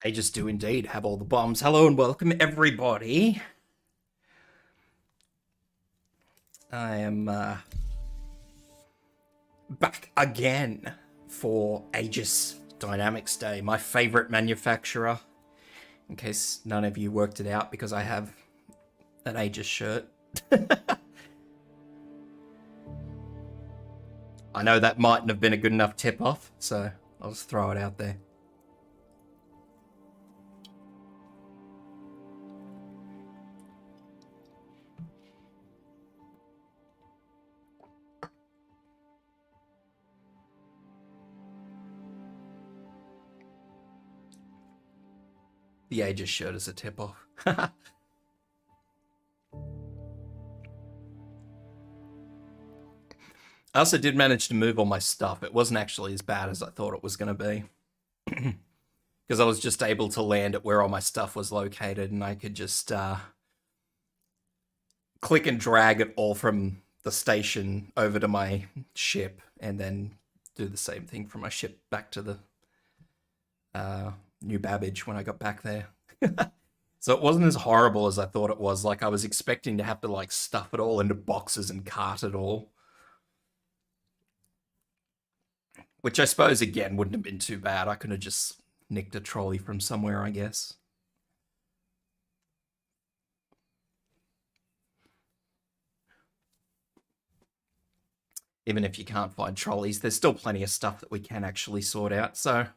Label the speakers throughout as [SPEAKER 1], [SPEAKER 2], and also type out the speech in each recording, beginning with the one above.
[SPEAKER 1] Aegis do indeed have all the bombs. Hello and welcome, everybody. I am back again for Aegis Dynamics Day, my favorite manufacturer. In case none of you worked it out, because I have an Aegis shirt. I know that mightn't have been a good enough tip-off, so I'll just throw it out there. The Aegis shirt is a tip-off. I also did manage to move all my stuff. It wasn't actually as bad as I thought it was going to be. Because I was just able to land at where all my stuff was located, and I could just click and drag it all from the station over to my ship, and then do the same thing from my ship back to the New Babbage when I got back there. So it wasn't as horrible as I thought it was. Like, I was expecting to have to like stuff it all into boxes and cart it all. Which I suppose, again, wouldn't have been too bad. I could have just nicked a trolley from somewhere, I guess. Even if you can't find trolleys, there's still plenty of stuff that we can actually sort out, so...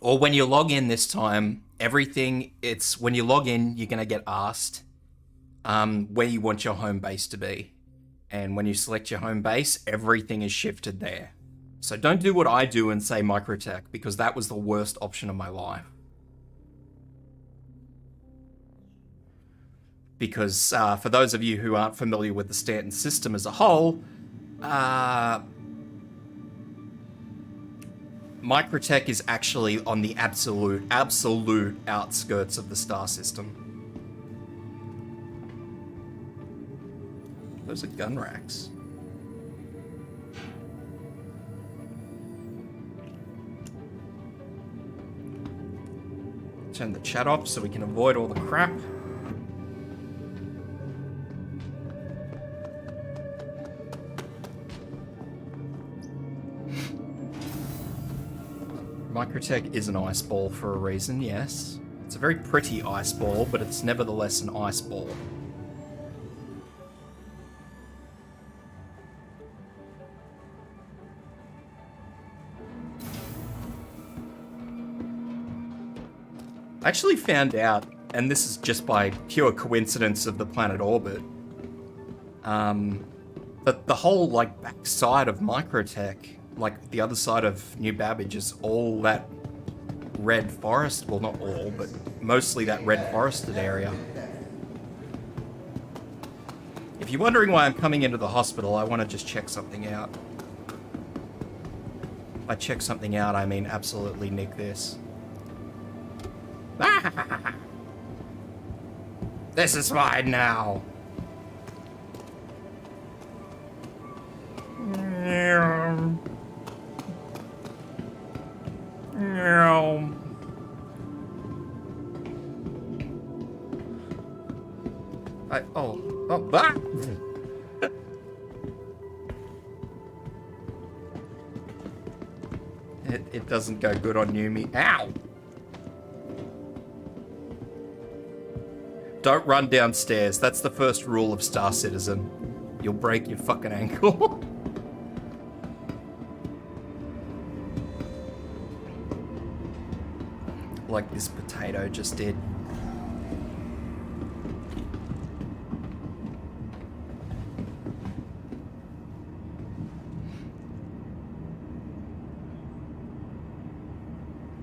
[SPEAKER 1] Or when you log in this time, everything, when you log in, you're going to get asked where you want your home base to be. And when you select your home base, everything is shifted there. So don't do what I do and say Microtech, because that was the worst option of my life. Because for those of you who aren't familiar with the Stanton system as a whole, Microtech is actually on the absolute outskirts of the star system. Those are gun racks. Turn the chat off so we can avoid all the crap. Microtech is an ice ball for a reason, yes. It's a very pretty ice ball, but it's nevertheless an ice ball. I actually found out, and this is just by pure coincidence of the planet orbit, that the whole like back side of Microtech, like the other side of New Babbage, is all that red forest. Well, not all, but mostly that red forested area. If you're wondering why I'm coming into the hospital, I want to just check something out. By check something out, I mean absolutely nick this. This is mine now. It doesn't go good on Yumi. Ow! Don't run downstairs. That's the first rule of Star Citizen. You'll break your fucking ankle. Like this potato just did.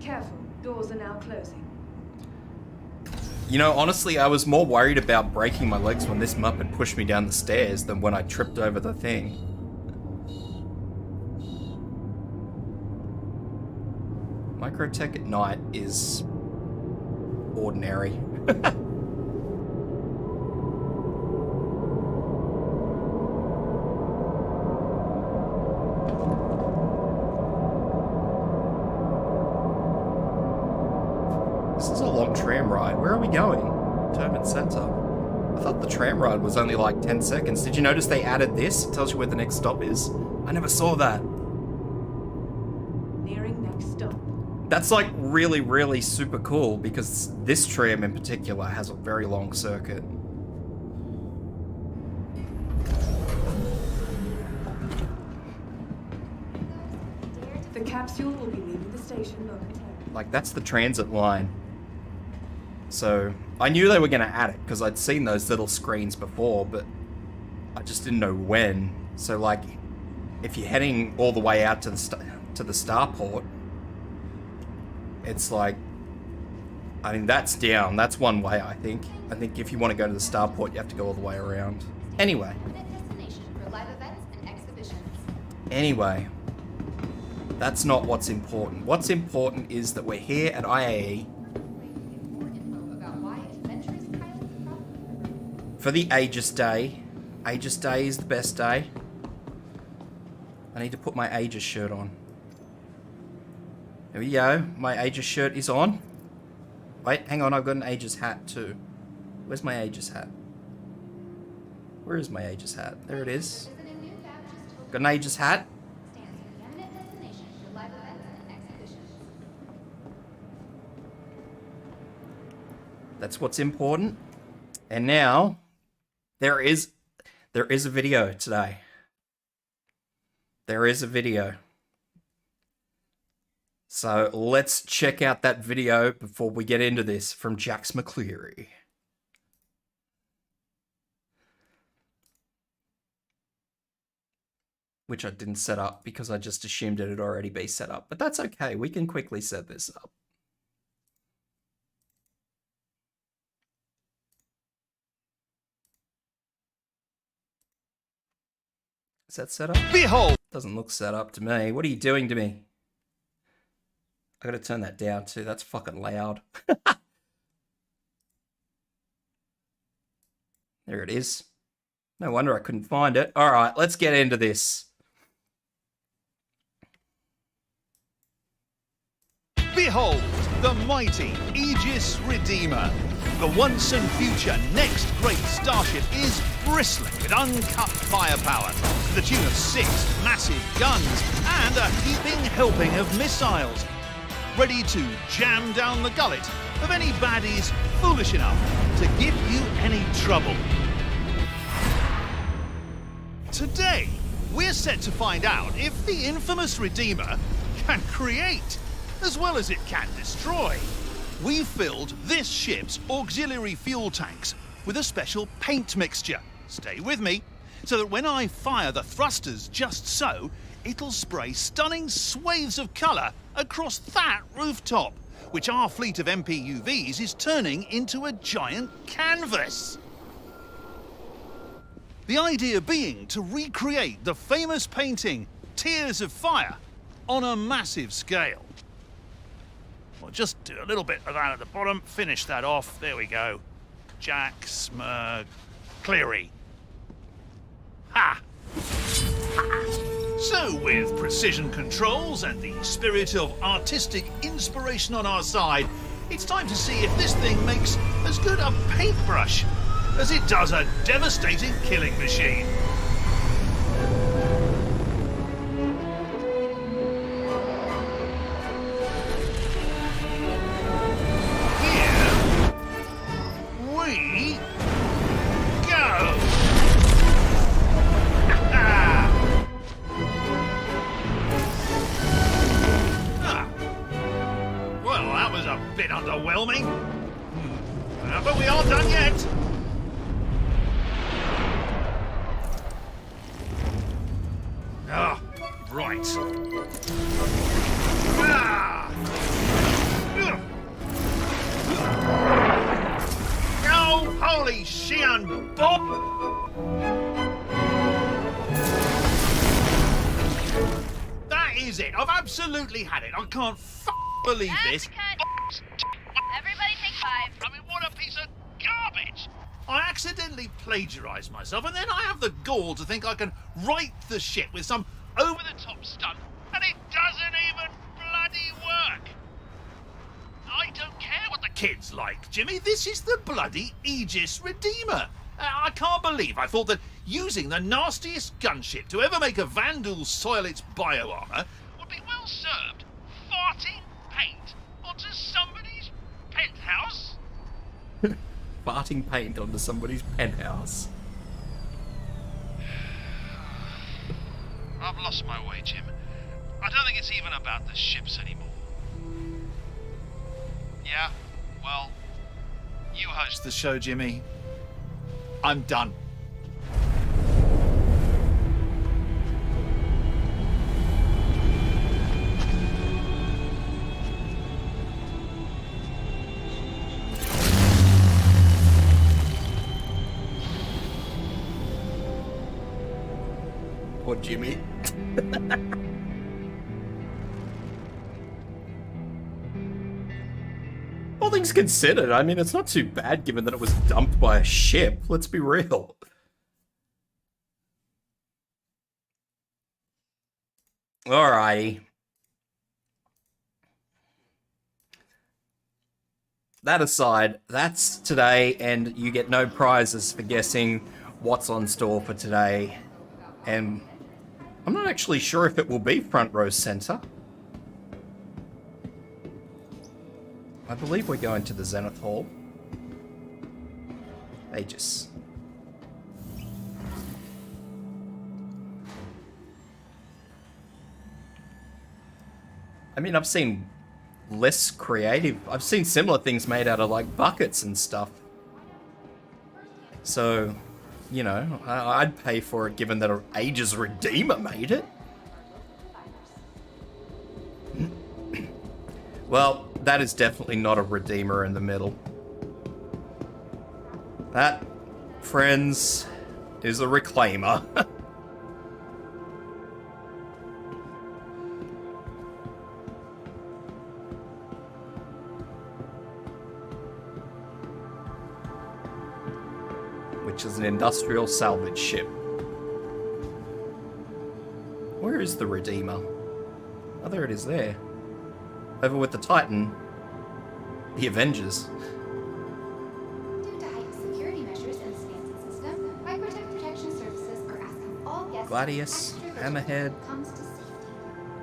[SPEAKER 2] Careful, doors are now closing.
[SPEAKER 1] You know, honestly, I was more worried about breaking my legs when this Muppet pushed me down the stairs than when I tripped over the thing. Microtech at night is ordinary. a long tram ride. Where are we going? Turbine Center. I thought the tram ride was only like 10 seconds. Did you notice they added this? It tells you where the next stop is. I never saw that.
[SPEAKER 2] Nearing next stop.
[SPEAKER 1] That's like really, really super cool because this tram in particular has a very long circuit.
[SPEAKER 2] The capsule will be leaving the station momentarily.
[SPEAKER 1] Like, that's the transit line. So, I knew they were going to add it because I'd seen those little screens before, but I just didn't know when. So, like, if you're heading all the way out to the starport, it's like, I mean, that's down. That's one way, I think. I think if you want to go to the starport, you have to go all the way around. Anyway, that's not what's important. What's important is that we're here at IAE for the Aegis Day. Aegis Day is the best day. I need to put my Aegis shirt on. There we go. My Aegis shirt is on. Wait, hang on. I've got an Aegis hat too. Where's my Aegis hat? Where is my Aegis hat? There it is. Got an Aegis hat. That's what's important. And now there is a video today. There is a video. So let's check out that video before we get into this from Jax McCleary. Which I didn't set up because I just assumed it had already been set up. But that's okay. We can quickly set this up. Is that set up?
[SPEAKER 3] Behold!
[SPEAKER 1] Doesn't look set up to me. What are you doing to me? I gotta turn that down too. That's fucking loud. There it is. No wonder I couldn't find it. All right, let's get into this.
[SPEAKER 3] Behold, the mighty Aegis Redeemer. The once and future next great starship is bristling with uncut firepower to the tune of 6 massive guns and a heaping helping of missiles, ready to jam down the gullet of any baddies foolish enough to give you any trouble. Today, we're set to find out if the infamous Redeemer can create as well as it can destroy. We've filled this ship's auxiliary fuel tanks with a special paint mixture. Stay with me, so that when I fire the thrusters just so, it'll spray stunning swathes of colour across that rooftop, which our fleet of MPUVs is turning into a giant canvas. The idea being to recreate the famous painting Tears of Fire on a massive scale. We'll just do a little bit of that at the bottom, finish that off. There we go. Jax McCleary. Ha! So, with precision controls and the spirit of artistic inspiration on our side, it's time to see if this thing makes as good a paintbrush as it does a devastating killing machine. Underwhelming. But we aren't done yet. Ah, right. Ah. Oh, holy Sheehan Bob! That is it. I've absolutely had it. I can't believe this.
[SPEAKER 4] Everybody take 5.
[SPEAKER 3] I mean, what a piece of garbage! I accidentally plagiarised myself, and then I have the gall to think I can right the ship with some over-the-top stunt, and it doesn't even bloody work! I don't care what the kids like, Jimmy. This is the bloody Aegis Redeemer. I can't believe I thought that using the nastiest gunship to ever make a Vandal soil its bioarmor would be well served farting paint onto somebody's penthouse.
[SPEAKER 1] Farting paint onto somebody's penthouse.
[SPEAKER 3] I've lost my way, Jim. I don't think it's even about the ships anymore. Yeah, well, you host the show, Jimmy. I'm done.
[SPEAKER 1] Poor Jimmy. All things considered, I mean, it's not too bad given that it was dumped by a ship. Let's be real. Alrighty. That aside, that's today, and you get no prizes for guessing what's on store for today. And I'm not actually sure if it will be front row center. I believe we're going to the Zenith Hall. Aegis. I mean, I've seen less creative. I've seen similar things made out of like buckets and stuff. So, you know, I'd pay for it given that an Aegis Redeemer made it. Well, that is definitely not a Redeemer in the middle. That, friends, is a Reclaimer. Which is an industrial salvage ship. Where is the Redeemer? Oh, there it is there. Over with the Titan. The Avengers.
[SPEAKER 5] Due to heightened security measures in the Scanson system, Microtech Protection Services are asking all guests
[SPEAKER 1] Gladius,
[SPEAKER 5] to be extra
[SPEAKER 1] Hammerhead.
[SPEAKER 5] vigilant when it comes to safety.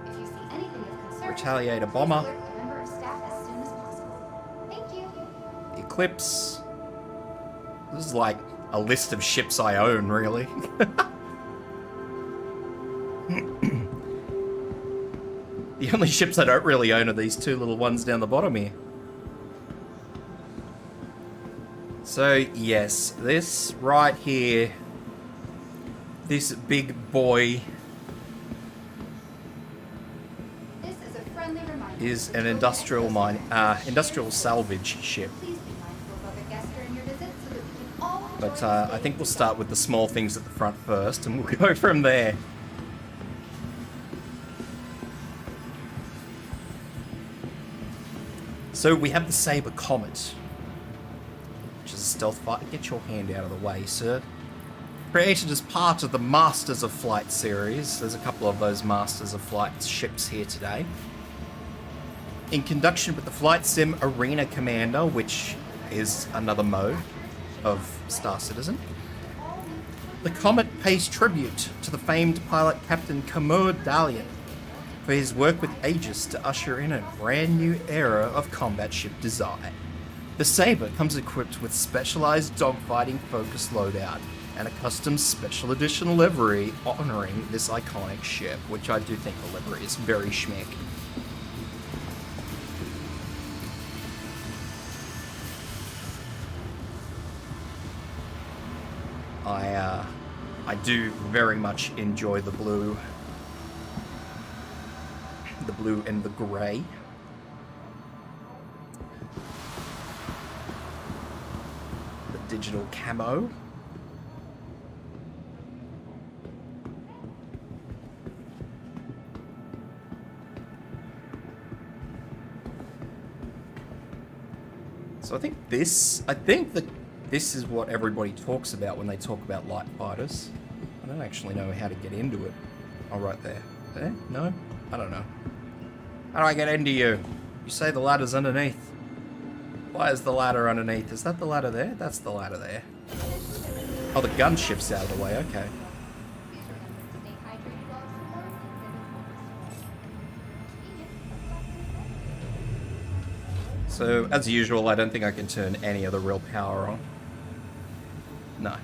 [SPEAKER 5] If you see anything of concern,
[SPEAKER 1] Retaliator
[SPEAKER 5] please
[SPEAKER 1] bomber.
[SPEAKER 5] alert a member of staff as soon as possible. Thank you.
[SPEAKER 1] Eclipse. This is like a list of ships I own, really. The only ships I don't really own are these two little ones down the bottom here. So, yes, this right here, this big boy
[SPEAKER 5] This is a friendly reminder.
[SPEAKER 1] is an industrial industrial salvage ship.
[SPEAKER 5] Please be mindful of other guests during your visit so that we can all enjoy
[SPEAKER 1] But
[SPEAKER 5] the
[SPEAKER 1] I
[SPEAKER 5] stay
[SPEAKER 1] think we'll
[SPEAKER 5] together.
[SPEAKER 1] start with the small things at the front first, and we'll go from there. So we have the Saber Comet, which is a stealth fighter. Get your hand out of the way, sir. Created as part of the Masters of Flight series. There's a couple of those Masters of Flight ships here today. In conjunction with the Flight Sim Arena Commander, which is another mode of Star Citizen. The Comet pays tribute to the famed pilot Captain Kamur Dalian for his work with Aegis to usher in a brand new era of combat ship design. The Saber comes equipped with specialized dogfighting focused loadout and a custom special edition livery honoring this iconic ship, which I do think the livery is very schmick. I do very much enjoy the blue and the grey. The digital camo. So I think that this is what everybody talks about when they talk about light fighters. I don't actually know how to get into it. Oh, right there. There? No? I don't know. How do I get into you? You say the ladder's underneath. Why is the ladder underneath? Is that the ladder there? That's the ladder there. Oh, the gunship's out of the way, okay. So, as usual, I don't think I can turn any of the real power on. No.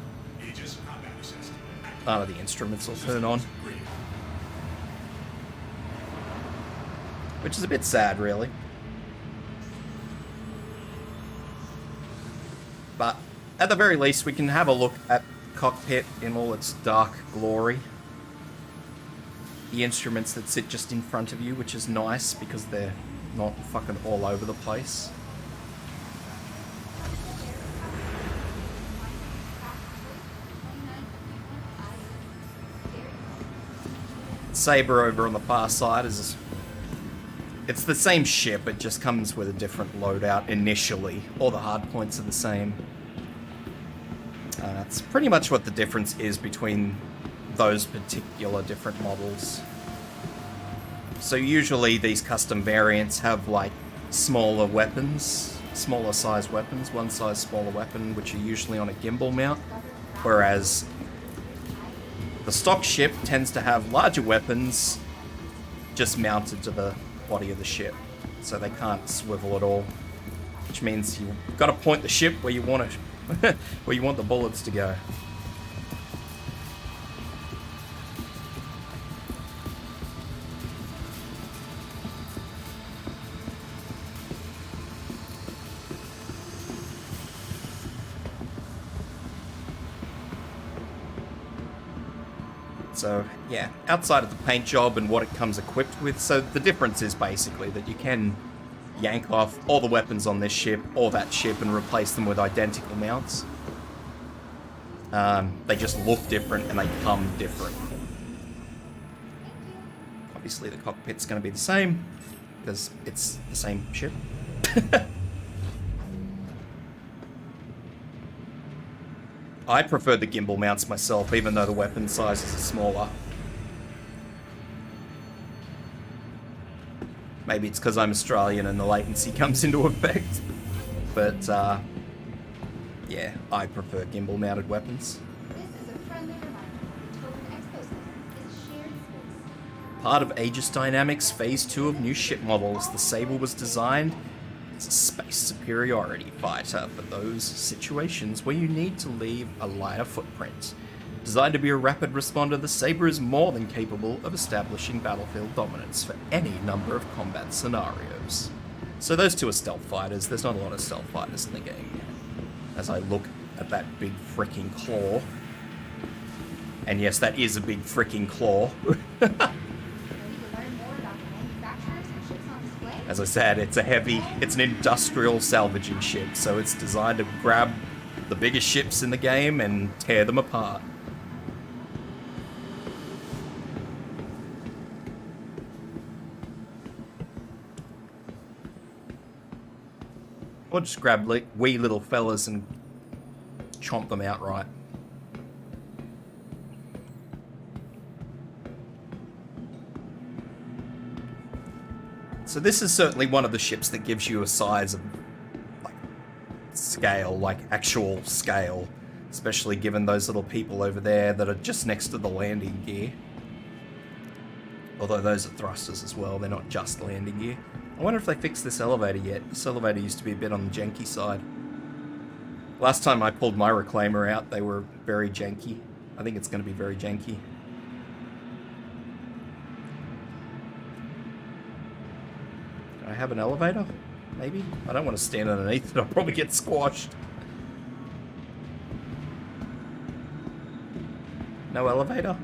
[SPEAKER 1] None of the instruments will turn on. Which is a bit sad, really. But, at the very least, we can have a look at the cockpit in all its dark glory. The instruments that sit just in front of you, which is nice, because they're not fucking all over the place. Saber over on the far side is... It's the same ship, it just comes with a different loadout initially. All the hard points are the same. That's pretty much what the difference is between those particular different models. So usually these custom variants have like smaller weapons, smaller size weapons, one size smaller weapon, which are usually on a gimbal mount, whereas the stock ship tends to have larger weapons just mounted to the body of the ship, so they can't swivel at all, which means you've got to point the ship where you want it, where you want the bullets to go. So, yeah, outside of the paint job and what it comes equipped with, so the difference is basically that you can yank off all the weapons on this ship or that ship and replace them with identical mounts. They just look different and they come different. Obviously the cockpit's going to be the same, because it's the same ship. I prefer the gimbal mounts myself, even though the weapon sizes are smaller. Maybe it's because I'm Australian and the latency comes into effect. But, yeah, I prefer gimbal mounted weapons.
[SPEAKER 5] This is a friendly reminder. Token Expo Center is a shared space.
[SPEAKER 1] Part of Aegis Dynamics Phase 2 of new ship models, the Saber was designed as a space superiority fighter for those situations where you need to leave a lighter footprint. Designed to be a rapid responder, the Saber is more than capable of establishing battlefield dominance for any number of combat scenarios. So those two are stealth fighters. There's not a lot of stealth fighters in the game. As I look at that big freaking claw. And yes, that is a big freaking claw.
[SPEAKER 5] Ready to learn more about the manufacturers and ships on display?
[SPEAKER 1] As I said, it's an industrial salvaging ship, so it's designed to grab the biggest ships in the game and tear them apart. Or just grab wee little fellas and chomp them outright. So this is certainly one of the ships that gives you a size of, like, scale, like actual scale. Especially given those little people over there that are just next to the landing gear. Although those are thrusters as well, they're not just landing gear. I wonder if they fixed this elevator yet. This elevator used to be a bit on the janky side. Last time I pulled my reclaimer out, they were very janky. I think it's going to be very janky. Do I have an elevator? Maybe? I don't want to stand underneath it, I'll probably get squashed. No elevator?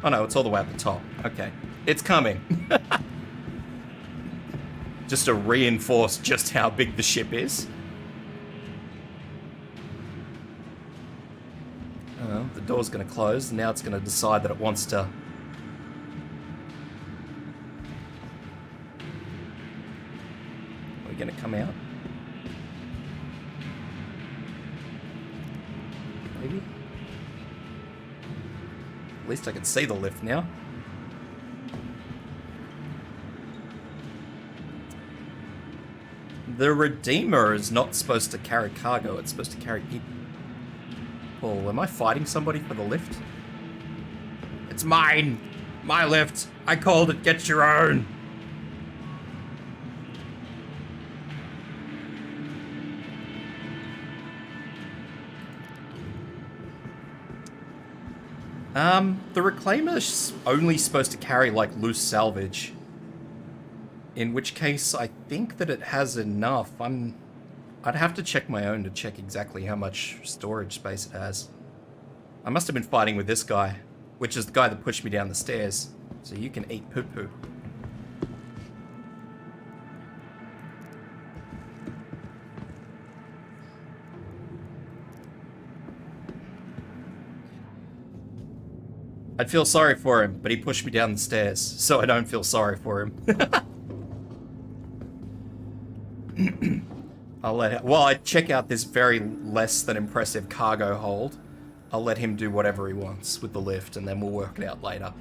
[SPEAKER 1] Oh no, it's all the way at the top. Okay. It's coming. Just to reinforce just how big the ship is. Oh, the door's going to close, and now it's going to decide that it wants to... Are we going to come out? Maybe? At least I can see the lift now. The Redeemer is not supposed to carry cargo, it's supposed to carry people. Oh, am I fighting somebody for the lift? It's mine! My lift! I called it, get your own! The Reclaimer's only supposed to carry, like, loose salvage. In which case, I think that it has enough. I'd have to check my own to check exactly how much storage space it has. I must have been fighting with this guy, which is the guy that pushed me down the stairs. So you can eat poo-poo. I'd feel sorry for him, but he pushed me down the stairs, so I don't feel sorry for him. While I check out this very less than impressive cargo hold, I'll let him do whatever he wants with the lift, and then we'll work it out later.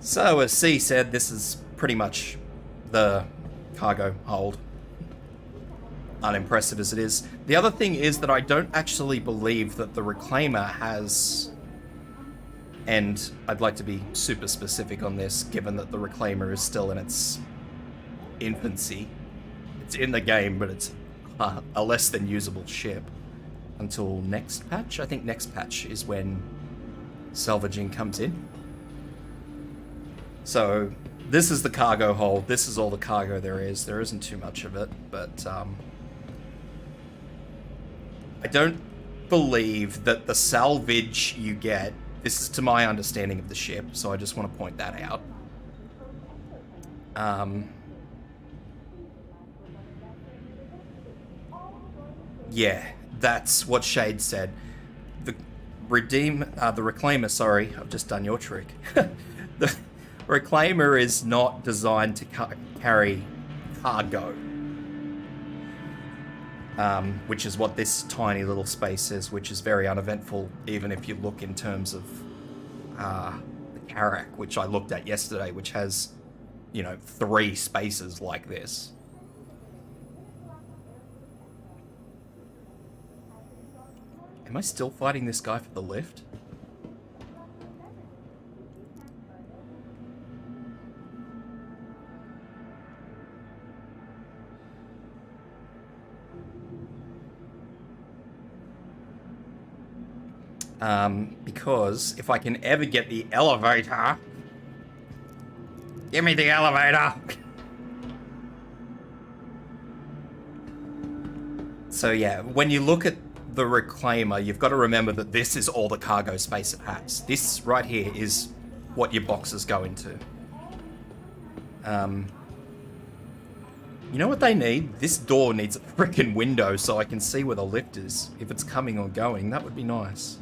[SPEAKER 1] So, as C said, this is pretty much the cargo hold. Unimpressive as it is. The other thing is that I don't actually believe that the Reclaimer has... And I'd like to be super specific on this, given that the Reclaimer is still in its infancy. It's in the game, but it's a less than usable ship. Until next patch? I think next patch is when salvaging comes in. So, this is the cargo hold. This is all the cargo there is. There isn't too much of it, but I don't believe that the salvage you get, this is to my understanding of the ship, so I just want to point that out. Yeah, that's what Shade said. The Reclaimer, sorry, I've just done your trick. The Reclaimer is not designed to carry cargo. Which is what this tiny little space is, which is very uneventful, even if you look in terms of the Carrack, which I looked at yesterday, which has, you know, 3 spaces like this. Am I still fighting this guy for the lift? Because if I can ever get the elevator... Give me the elevator! So yeah, when you look at the Reclaimer, you've got to remember that this is all the cargo space it has. This right here is what your boxes go into. You know what they need? This door needs a frickin' window so I can see where the lift is. If it's coming or going, that would be nice.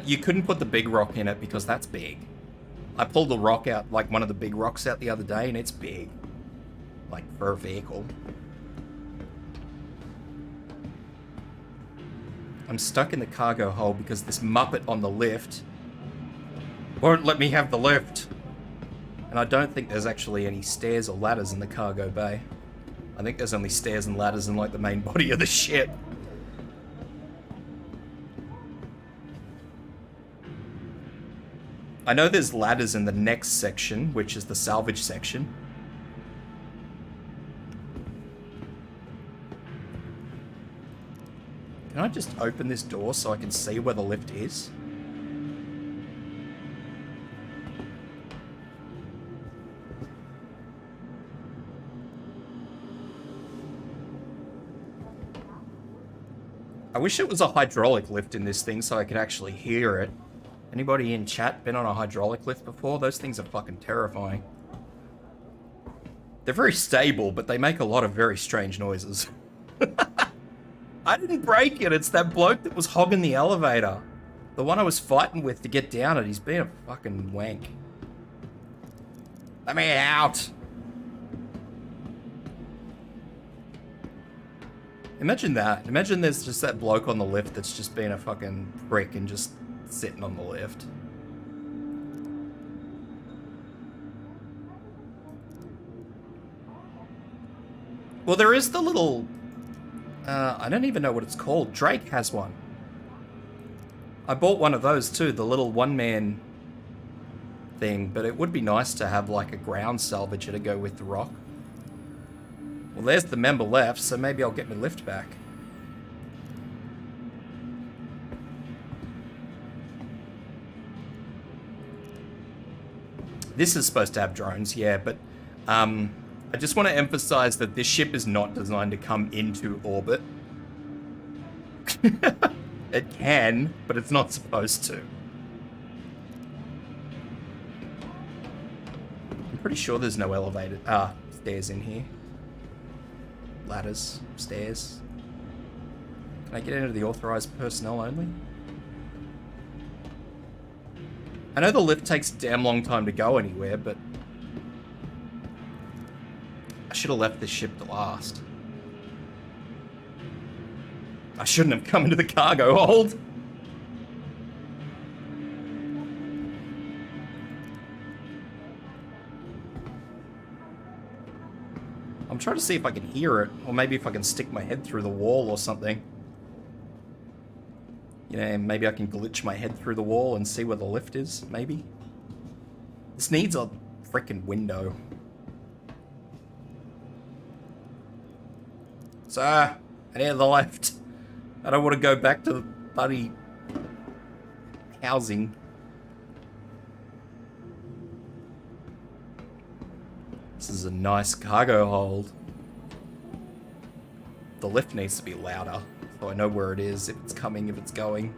[SPEAKER 1] You couldn't put the big rock in it because that's big. I pulled the rock out, like one of the big rocks out the other day, and it's big. Like, for a vehicle. I'm stuck in the cargo hold because this Muppet on the lift won't let me have the lift. And I don't think there's actually any stairs or ladders in the cargo bay. I think there's only stairs and ladders in, like, the main body of the ship. I know there's ladders in the next section, which is the salvage section. Can I just open this door so I can see where the lift is? I wish it was a hydraulic lift in this thing so I could actually hear it. Anybody in chat been on a hydraulic lift before? Those things are fucking terrifying. They're very stable, but they make a lot of very strange noises. I didn't break it, it's that bloke that was hogging the elevator. The one I was fighting with to get down it, he's being a fucking wank. Let me out! Imagine that. Imagine there's just that bloke on the lift that's just been a fucking prick and just sitting on the lift. Well, there is the little... I don't even know what it's called. Drake has one. I bought one of those too, the little one-man thing, but it would be nice to have like a ground salvager to go with the rock. Well, there's the member left, so maybe I'll get my lift back. This is supposed to have drones, yeah, but I just want to emphasize that this ship is not designed to come into orbit. It can, but it's not supposed to. I'm pretty sure there's no elevator, stairs in here. Ladders, stairs. Can I get into the authorized personnel only? I know the lift takes a damn long time to go anywhere, but I should have left this ship to last. I shouldn't have come into the cargo hold. I'm trying to see if I can hear it, or maybe if I can stick my head through the wall or something. You know, maybe I can glitch my head through the wall and see where the lift is, maybe. This needs a freaking window. Sir, I need the lift. I don't want to go back to the bloody housing. This is a nice cargo hold. The lift needs to be louder, so I know where it is, if it's coming, if it's going.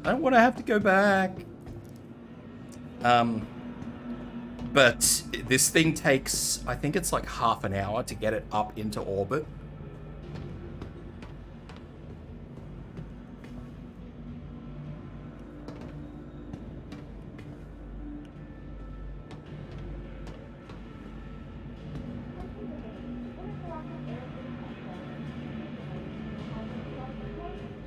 [SPEAKER 1] I don't want to have to go back. But this thing takes, I think it's like half an hour to get it up into orbit.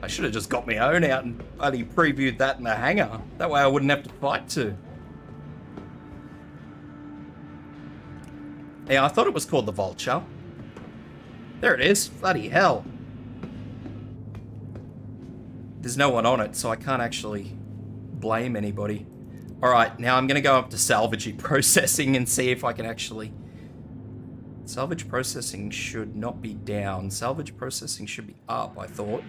[SPEAKER 1] I should have just got my own out and bloody previewed that in the hangar. That way I wouldn't have to fight to. Yeah, I thought it was called the Vulture. There it is. Bloody hell. There's no one on it, so I can't actually blame anybody. Alright, now I'm going to go up to salvage processing and see if I can actually... Salvage processing should not be down. Salvage processing should be up, I thought.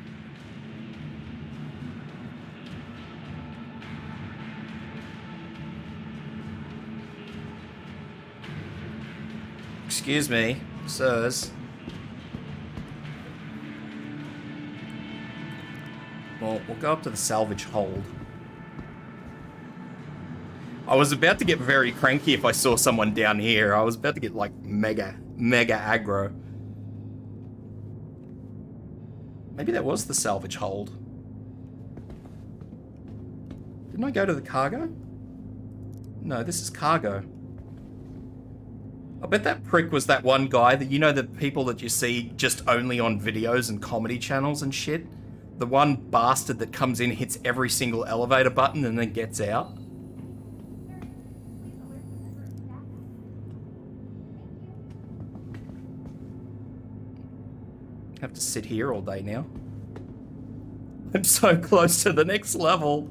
[SPEAKER 1] Excuse me, sirs. Well, we'll go up to the salvage hold. I was about to get very cranky if I saw someone down here. I was about to get like mega aggro. Maybe that was the salvage hold. Didn't I go to the cargo? No, this is cargo. I bet that prick was that one guy that, you know, the people that you see just only on videos and comedy channels and shit? The one bastard that comes in, hits every single elevator button and then gets out? I have to sit here all day now. I'm so close to the next level.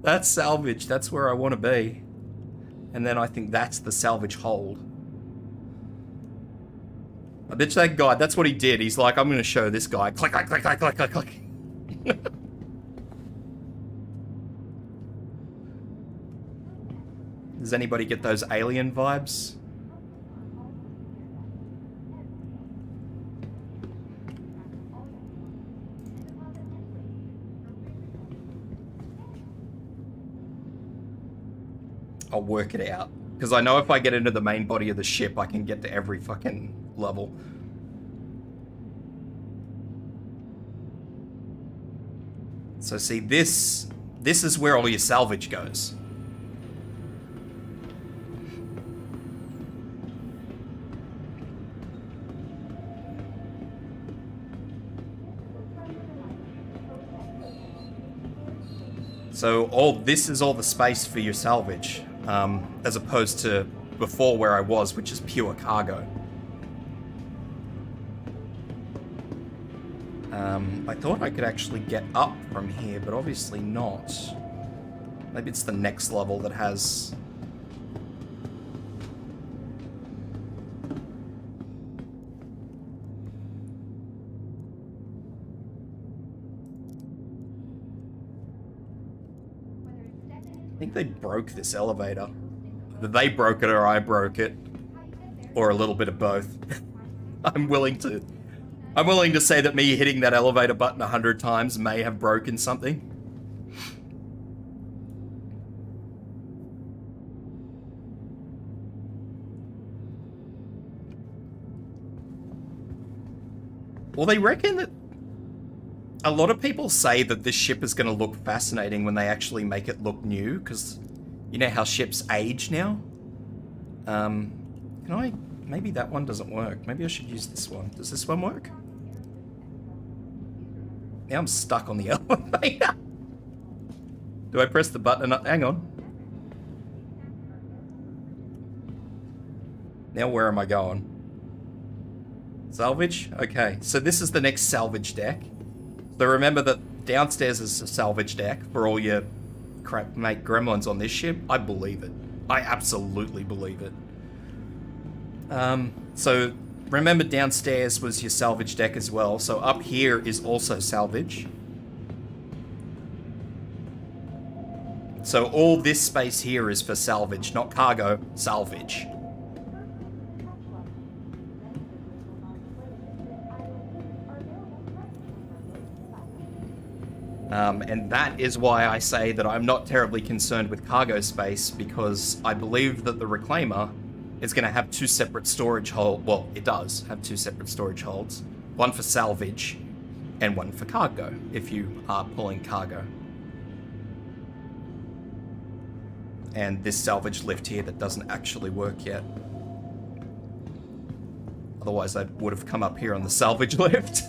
[SPEAKER 1] That's salvage, that's where I want to be. And then I think that's the salvage hold. I bet that guy, that's what he did. He's like, I'm going to show this guy. Click, click, click, click, click, click, click. Does anybody get those alien vibes? I'll work it out. Because I know if I get into the main body of the ship, I can get to every fucking level. So see, this is where all your salvage goes. So this is all the space for your salvage, as opposed to before where I was, which is pure cargo. I thought I could actually get up from here, but obviously not. Maybe it's the next level that has... I think they broke this elevator. Either they broke it or I broke it. Or a little bit of both. I'm willing to say that me hitting that elevator button 100 times may have broken something. Well, they reckon that a lot of people say that this ship is going to look fascinating when they actually make it look new, because you know how ships age now? Can I... Maybe that one doesn't work. Maybe I should use this one. Does this one work? Now I'm stuck on the elevator. Do I press the button? Hang on. Now where am I going? Salvage? Okay, so this is the next salvage deck. So remember that downstairs is a salvage deck for all your crap mate gremlins on this ship. I believe it. I absolutely believe it. So remember downstairs was your salvage deck as well. So up here is also salvage. So all this space here is for salvage, not cargo, salvage. And that is why I say that I'm not terribly concerned with cargo space, because I believe that the Reclaimer is going to have two separate storage holds. Well, it does have two separate storage holds. One for salvage and one for cargo, if you are pulling cargo. And this salvage lift here that doesn't actually work yet. Otherwise, I would have come up here on the salvage lift.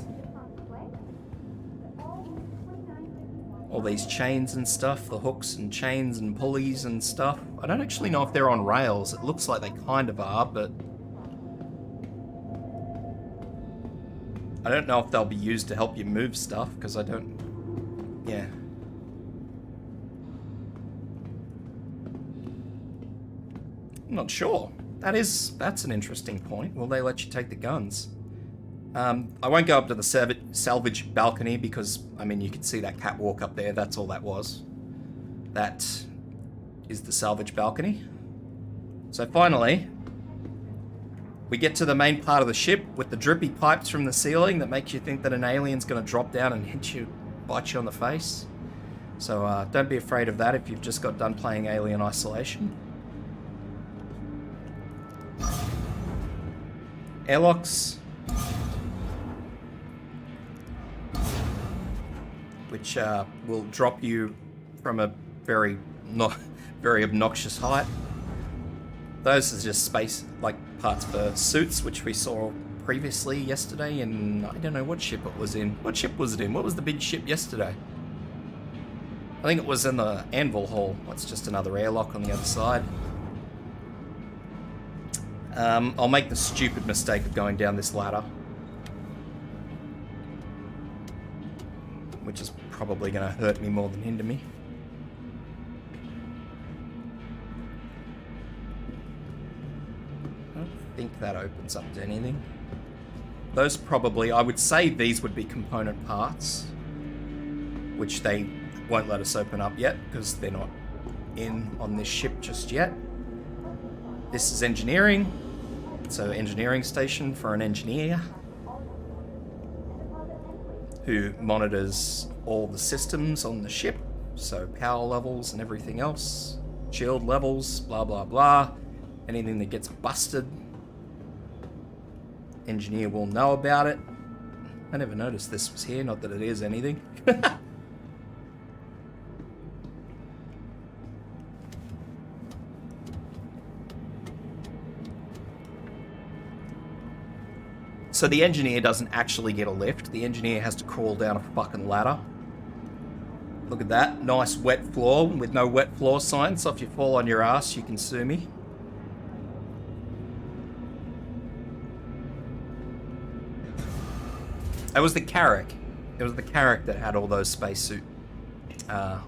[SPEAKER 1] All these chains and stuff, the hooks and chains and pulleys and stuff. I don't actually know if they're on rails. It looks like they kind of are, but I don't know if they'll be used to help you move stuff, because I don't... Yeah. I'm not sure. That's an interesting point. Will they let you take the guns? I won't go up to the salvage balcony because, I mean, you can see that catwalk up there. That's all that was. That is the salvage balcony. So finally, we get to the main part of the ship with the drippy pipes from the ceiling that makes you think that an alien's going to drop down and hit you, bite you on the face. So don't be afraid of that if you've just got done playing Alien Isolation. Airlocks, which will drop you from a very obnoxious height. Those are just space, like parts for suits, which we saw previously yesterday, and I don't know what ship it was in. What ship was it in? What was the big ship yesterday? I think it was in the Anvil Hall. That's just another airlock on the other side. I'll make the stupid mistake of going down this ladder, which is probably going to hurt me more than hinder me. I don't think that opens up to anything. Those probably, I would say these would be component parts, which they won't let us open up yet because they're not in on this ship just yet. This is engineering, so engineering station for an engineer who monitors all the systems on the ship, so power levels and everything else, shield levels, blah blah blah. Anything that gets busted, engineer will know about it. I never noticed this was here, not that it is anything. So the engineer doesn't actually get a lift. The engineer has to crawl down a fucking ladder. Look at that. Nice wet floor with no wet floor sign, so if you fall on your ass, you can sue me. It was the Carrack. It was the Carrack that had all those spacesuit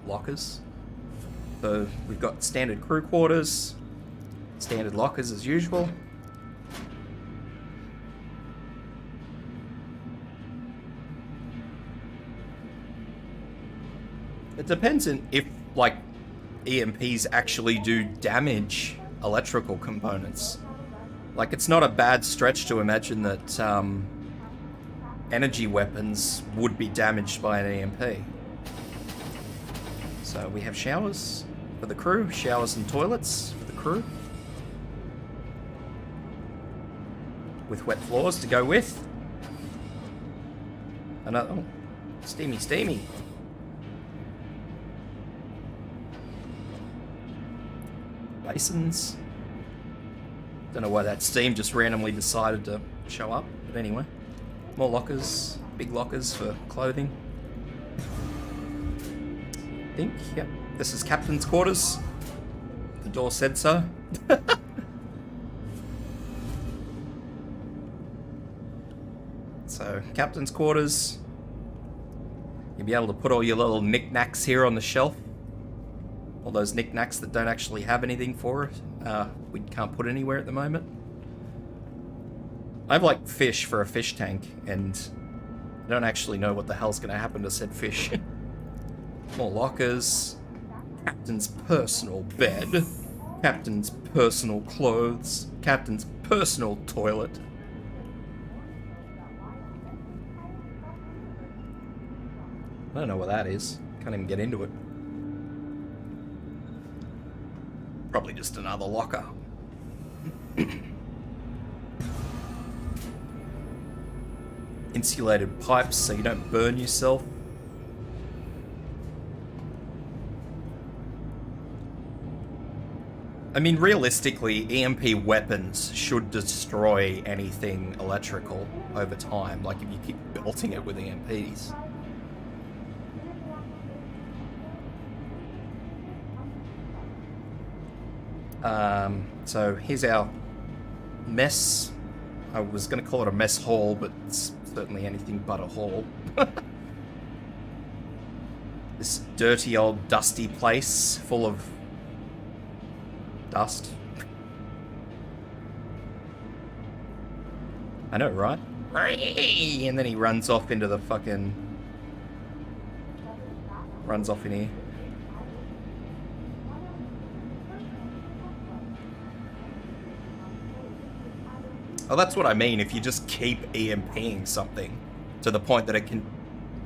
[SPEAKER 1] lockers. So we've got standard crew quarters, standard lockers as usual. It depends on if, like, EMPs actually do damage electrical components. Like, it's not a bad stretch to imagine that energy weapons would be damaged by an EMP. So we have showers for the crew, showers and toilets for the crew. With wet floors to go with. Another, oh, steamy, steamy. Basins. Don't know why that steam just randomly decided to show up, but anyway. More lockers, big lockers for clothing. I think, yep. This is captain's quarters. The door said so. So, captain's quarters. You'll be able to put all your little knickknacks here on the shelf. All those knickknacks that don't actually have anything for it. We can't put anywhere at the moment. I have like fish for a fish tank, and I don't actually know what the hell's going to happen to said fish. More lockers. Captain's personal bed. Captain's personal clothes. Captain's personal toilet. I don't know what that is. Can't even get into it. Probably just another locker. Insulated pipes so you don't burn yourself. I mean, realistically, EMP weapons should destroy anything electrical over time, like if you keep belting it with EMPs. So here's our mess. I was going to call it a mess hall, but it's certainly anything but a hall. This dirty old dusty place full of dust. I know, right? And then he runs off into the fucking... runs off in here. Oh, that's what I mean. If you just keep EMPing something to the point that it can,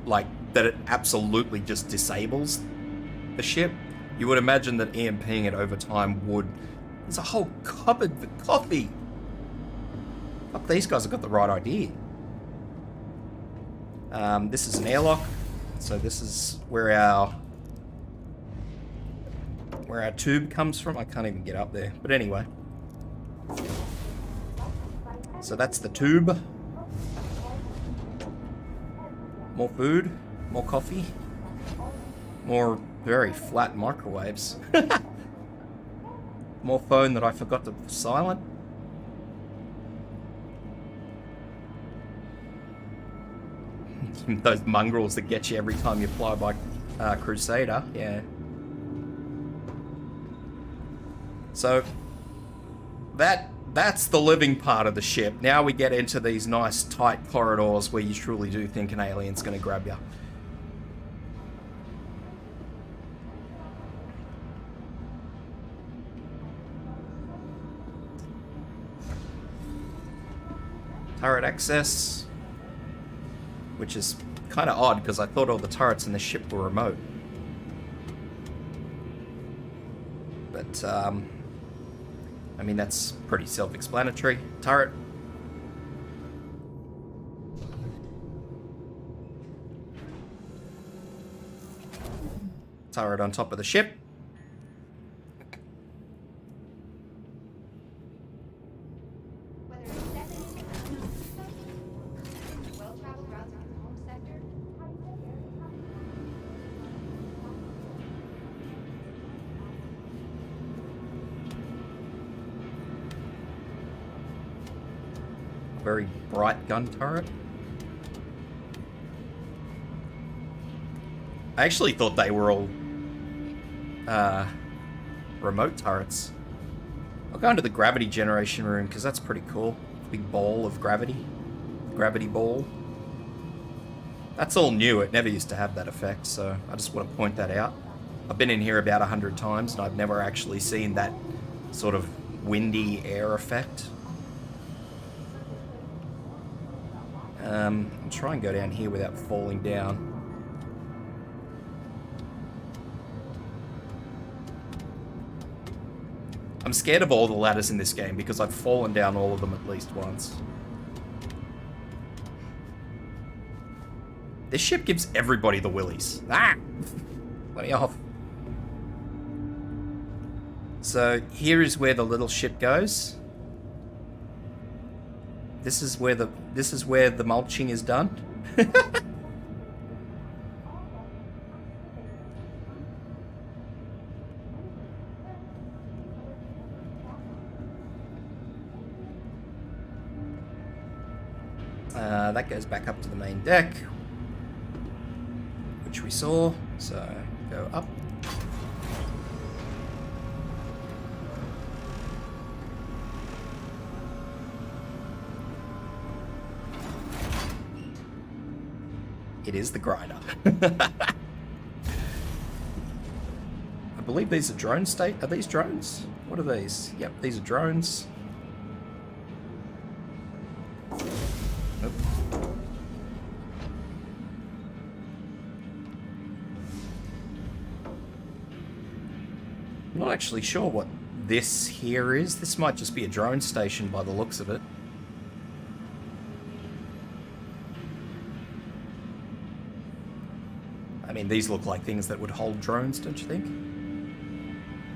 [SPEAKER 1] like, that it absolutely just disables the ship, you would imagine that EMPing it over time would... There's a whole cupboard for coffee. Fuck, these guys have got the right idea. This is an airlock, so this is where our tube comes from. I can't even get up there, but anyway. So that's the tube. More food, more coffee, more very flat microwaves. More phone that I forgot to silent. Those mongrels that get you every time you fly by Crusader, yeah. So that's the living part of the ship. Now we get into these nice tight corridors where you truly do think an alien's going to grab you. Turret access, which is kind of odd because I thought all the turrets in the ship were remote. But, I mean, that's pretty self-explanatory. Turret. Turret on top of the ship. very bright gun turret. I actually thought they were all remote turrets. I'll go into the gravity generation room because that's pretty cool. Big ball of gravity. Gravity ball. That's all new. It never used to have that effect, so I just want to point that out. I've been in here about 100 times and I've never actually seen that sort of windy air effect. I'll try and go down here without falling down. I'm scared of all the ladders in this game because I've fallen down all of them at least once. This ship gives everybody the willies. Ah! Let me off. So here is where the little ship goes. This is where the mulching is done. That goes back up to the main deck, which we saw. So go up. It is the grinder. I believe these are drone state. Are these drones? What are these? Yep, these are drones. Nope. I'm not actually sure what this here is. This might just be a drone station by the looks of it. I mean, these look like things that would hold drones, don't you think?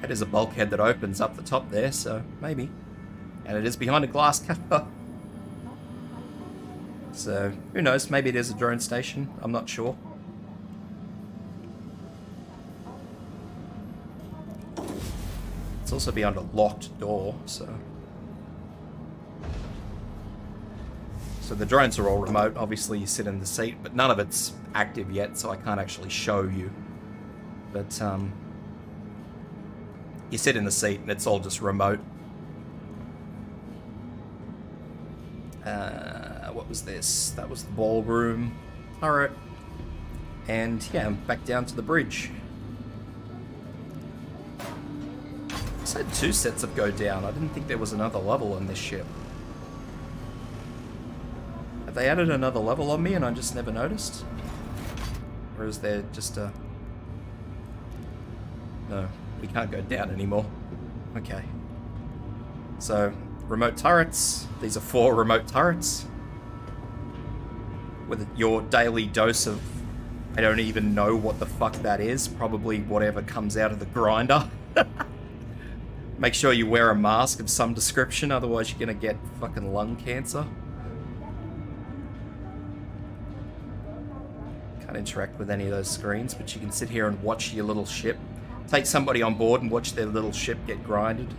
[SPEAKER 1] It is a bulkhead that opens up the top there, so maybe. And it is behind a glass cover. So, who knows? Maybe it is a drone station. I'm not sure. It's also behind a locked door, so... So the drones are all remote. Obviously you sit in the seat, but none of it's active yet, so I can't actually show you. But you sit in the seat and it's all just remote. What was this? That was the ballroom turret. And yeah, I'm back down to the bridge. I had 2 sets of go down. I didn't think there was another level on this ship. They added another level on me and I just never noticed? Or is there just a... No, we can't go down anymore. Okay. So, remote turrets. These are 4 remote turrets. With your daily dose of... I don't even know what the fuck that is. Probably whatever comes out of the grinder. Make sure you wear a mask of some description, otherwise you're gonna get fucking lung cancer. Can't interact with any of those screens, but you can sit here and watch your little ship. Take somebody on board and watch their little ship get grinded.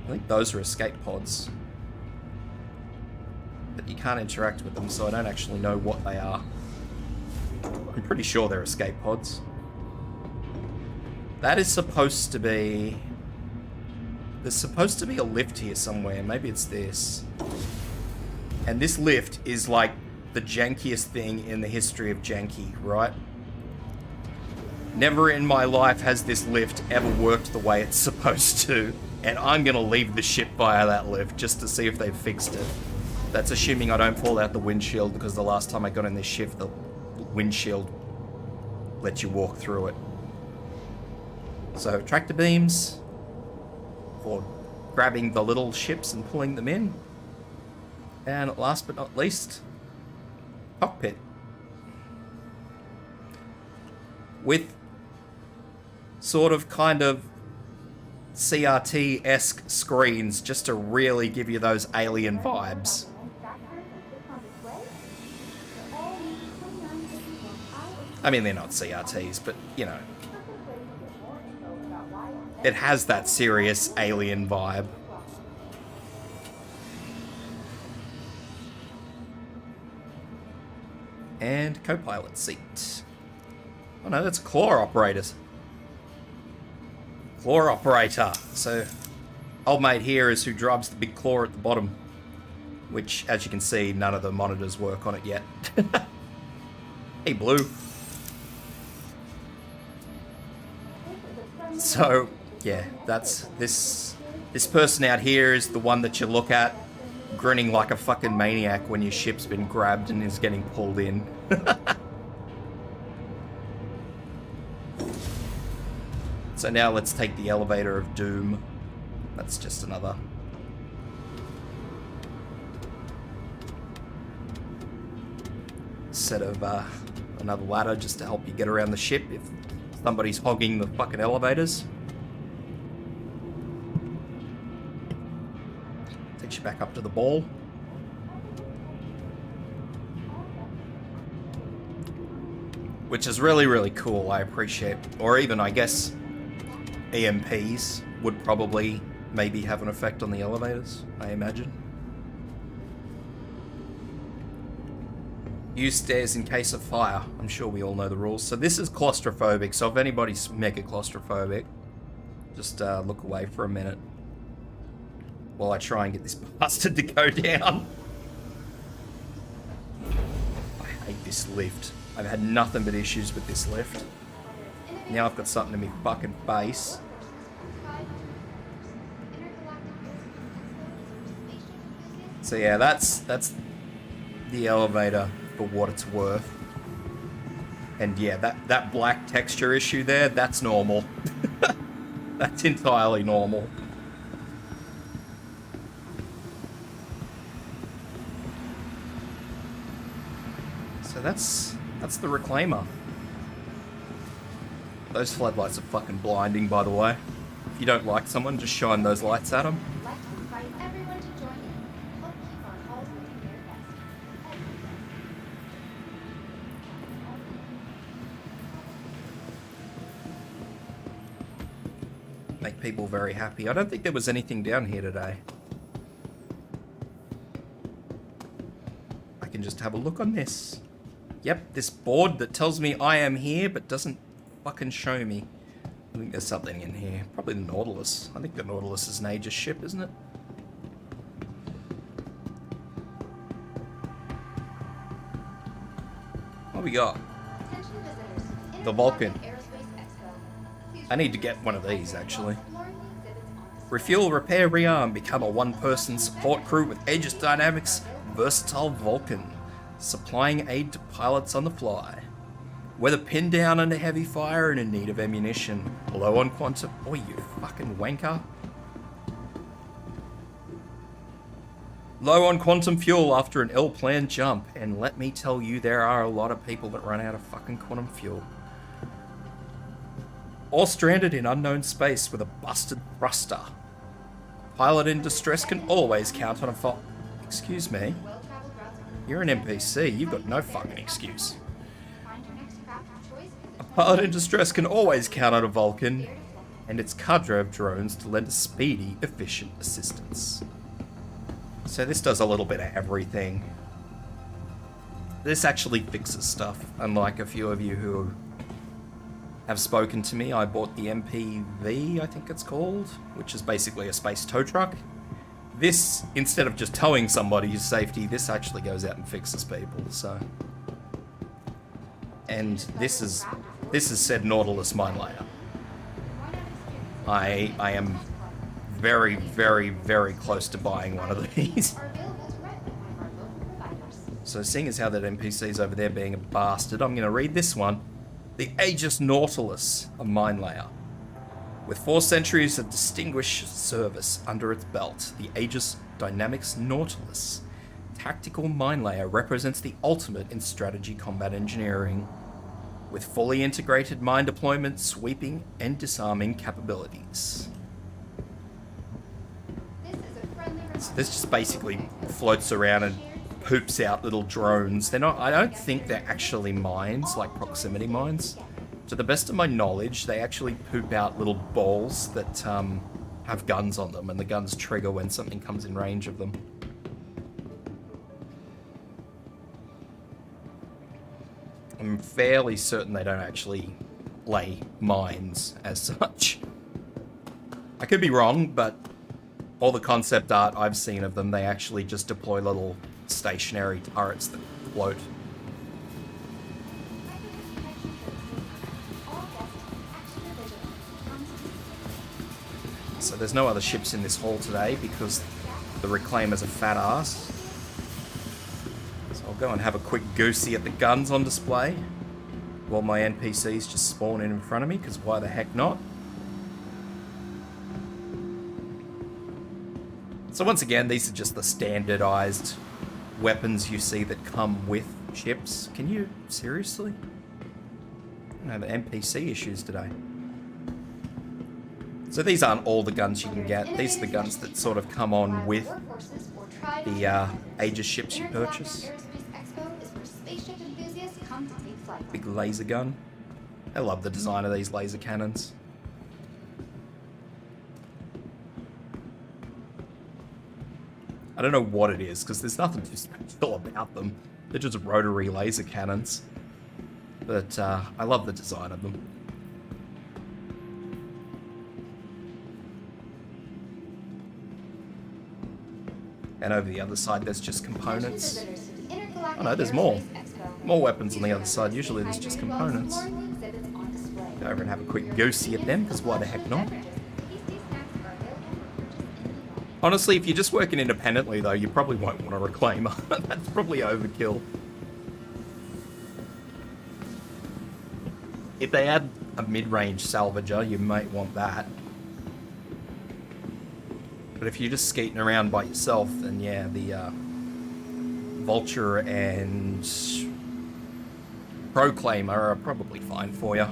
[SPEAKER 1] I think those are escape pods. But you can't interact with them, so I don't actually know what they are. I'm pretty sure they're escape pods. That is supposed to be... There's supposed to be a lift here somewhere. Maybe it's this. And this lift is like the jankiest thing in the history of janky, right? Never in my life has this lift ever worked the way it's supposed to. And I'm gonna leave the ship via that lift just to see if they've fixed it. That's assuming I don't fall out the windshield, because the last time I got in this ship, the windshield let you walk through it. So, tractor beams for grabbing the little ships and pulling them in. And last but not least, cockpit. With sort of kind of CRT-esque screens just to really give you those alien vibes. I mean, they're not CRTs, but, you know. It has that serious alien vibe. And co-pilot seat. Oh no, that's claw operators. Claw operator. So, old mate here is who drives the big claw at the bottom. Which, as you can see, none of the monitors work on it yet. Hey, Blue. So, yeah, that's this person out here is the one that you look at grinning like a fucking maniac when your ship's been grabbed and is getting pulled in. So now let's take the elevator of doom. That's just another set of another ladder just to help you get around the ship if somebody's hogging the fucking elevators. Takes you back up to the ball. Which is really, really cool. I appreciate, or even I guess EMPs would probably maybe have an effect on the elevators, I imagine. Use stairs in case of fire. I'm sure we all know the rules. So this is claustrophobic, so if anybody's mega claustrophobic, just look away for a minute while I try and get this bastard to go down. I hate this lift. I've had nothing but issues with this lift. Now I've got something in my fucking face. So yeah, that's the elevator for what it's worth. And yeah, that black texture issue there, that's normal. That's entirely normal. So that's the reclaimer. Those floodlights are fucking blinding, by the way. If you don't like someone, just shine those lights at them. Make people very happy. I don't think there was anything down here today. I can just have a look on this. Yep, this board that tells me I am here but doesn't fucking show me. I think there's something in here. Probably the Nautilus. I think the Nautilus is an Aegis ship, isn't it? What we got? The Vulcan. I need to get one of these, actually. Refuel, repair, rearm. Become a one-person support crew with Aegis Dynamics Versatile Vulcan. Supplying aid to pilots on the fly. Whether pinned down under heavy fire and in need of ammunition. Low on quantum... Oh, you fucking wanker. Low on quantum fuel after an ill-planned jump. And let me tell you, there are a lot of people that run out of fucking quantum fuel. Or stranded in unknown space with a busted thruster. Pilot in distress can always count on a Excuse me? You're an NPC, you've got no fucking excuse. A pilot in distress can always count on a Vulcan and its cadre of drones to lend a speedy, efficient assistance. So this does a little bit of everything. This actually fixes stuff, unlike a few of you who have spoken to me. I bought the MPV, I think it's called, which is basically a space tow truck. This, instead of just towing somebody's safety, this actually goes out and fixes people, so. And this is said Nautilus mine layer. I am very, very, very close to buying one of these. So seeing as how that NPC's over there being a bastard, I'm going to read this one. The Aegis Nautilus, a mine layer. With 4 centuries of distinguished service under its belt, the Aegis Dynamics Nautilus tactical mine layer represents the ultimate in strategy combat engineering, with fully integrated mine deployment, sweeping, and disarming capabilities. So this just basically floats around and poops out little drones. They're not, I don't think they're actually mines, like proximity mines. To the best of my knowledge, they actually poop out little balls that have guns on them, and the guns trigger when something comes in range of them. I'm fairly certain they don't actually lay mines as such. I could be wrong, but all the concept art I've seen of them, they actually just deploy little stationary turrets that float. So there's no other ships in this hall today because the Reclaimer's a fat ass. So I'll go and have a quick goosey at the guns on display while my NPCs just spawn in front of me, because why the heck not? So once again, these are just the standardized weapons you see that come with ships. Can you seriously? I have NPC issues today. So these aren't all the guns you can get. These are the guns that sort of come on with the Aegis ships you purchase.
[SPEAKER 5] Expo is where spaceship enthusiasts come to take flight.
[SPEAKER 1] Big laser gun. I love the design of these laser cannons. I don't know what it is, because there's nothing too special about them. They're just rotary laser cannons. But I love the design of them. And over the other side, there's just components. Oh no, there's more. More weapons on the other side. Usually there's just components. Go over and have a quick goosey at them, because why the heck not? Honestly, if you're just working independently, though, you probably won't want a Reclaimer. That's probably overkill. If they add a mid-range salvager, you might want that. But if you're just skating around by yourself, then yeah, the Vulture and Proclaimer are probably fine for you.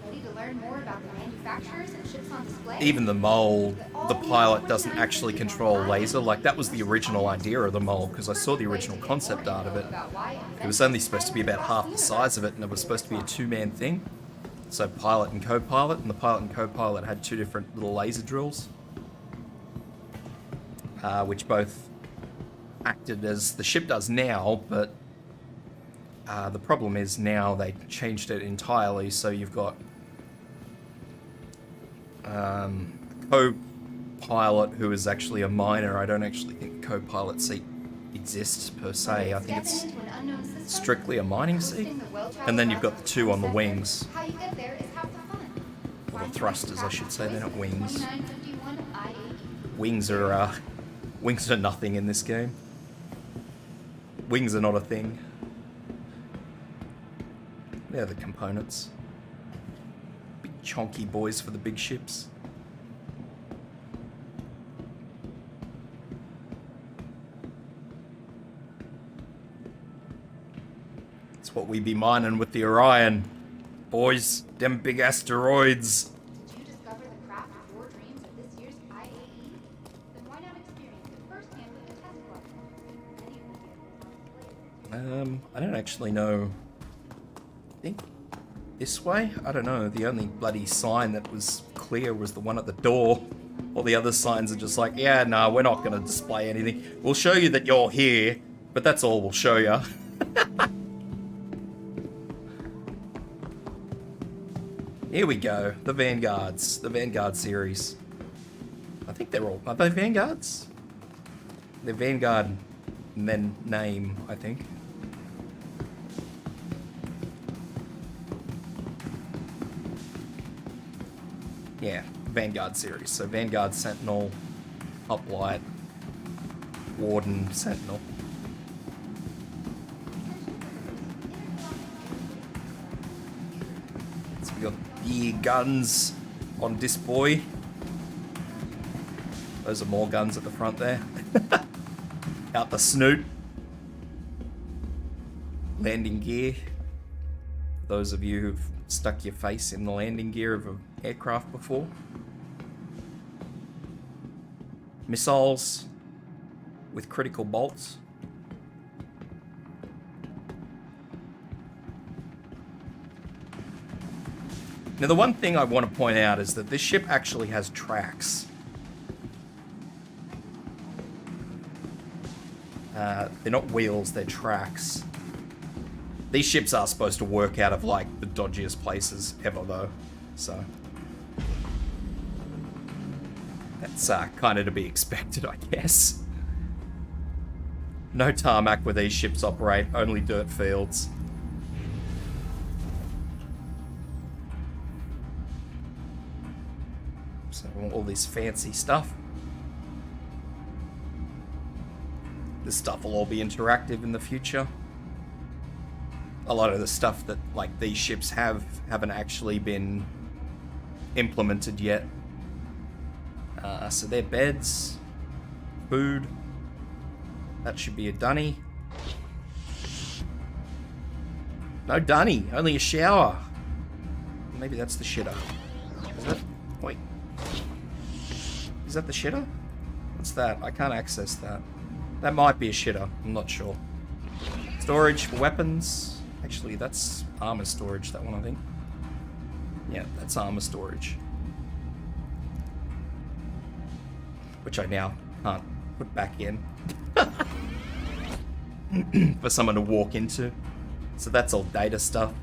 [SPEAKER 5] Ready to learn more about the manufacturers and ships on display?
[SPEAKER 1] Even the mole, the pilot doesn't actually control laser. Like, that was the original idea of the mole, because I saw the original concept art of it. It was only supposed to be about half the size of it, and it was supposed to be a two-man thing. So pilot and co-pilot, and the pilot and co-pilot had two different little laser drills. Which both acted as the ship does now, but the problem is now they changed it entirely, so you've got co-pilot who is actually a miner. I don't actually think the co-pilot seat exists per se. I think it's strictly a mining seat. And then you've got the two on the wings. Or the thrusters, I should say. They're not wings. Wings are nothing in this game. Wings are not a thing. They're the components. Big chonky boys for the big ships. That's what we be mining with the Orion. Boys, them big asteroids.
[SPEAKER 5] Did you discover the craft of your dreams at this year's IAE? Then why not experience it firsthand with the test club? Many of the vehicles on display.
[SPEAKER 1] I don't actually know. I think this way? I don't know. The only bloody sign that was clear was the one at the door. All the other signs are just like, yeah, no, we're not going to display anything. We'll show you that you're here, but that's all we'll show you. Here we go. The Vanguards. The Vanguard series. I think they're all... Are they Vanguards? They're Vanguard and then name, I think. Yeah, Vanguard series. So Vanguard, Sentinel, Hoplite, Warden, Sentinel. So we got gear guns on display. Those are more guns at the front there. Out the snoot. Landing gear. Those of you who've stuck your face in the landing gear of an aircraft before. Missiles with critical bolts. Now the one thing I want to point out is that this ship actually has tracks. They're not wheels, they're tracks. These ships are supposed to work out of, like, the dodgiest places ever, though. So... that's kind of to be expected, I guess. No tarmac where these ships operate, only dirt fields. So, all this fancy stuff. This stuff will all be interactive in the future. A lot of the stuff that, like, these ships haven't actually been implemented yet. So they're beds, food. That should be a dunny. No dunny, only a shower. Maybe that's the shitter. Is that? Wait. Is that the shitter? What's that? I can't access that. That might be a shitter. I'm not sure. Storage for weapons. Actually, that's armor storage, that one, I think. Yeah, that's armor storage. Which I now can't put back in. For someone to walk into. So that's all data stuff.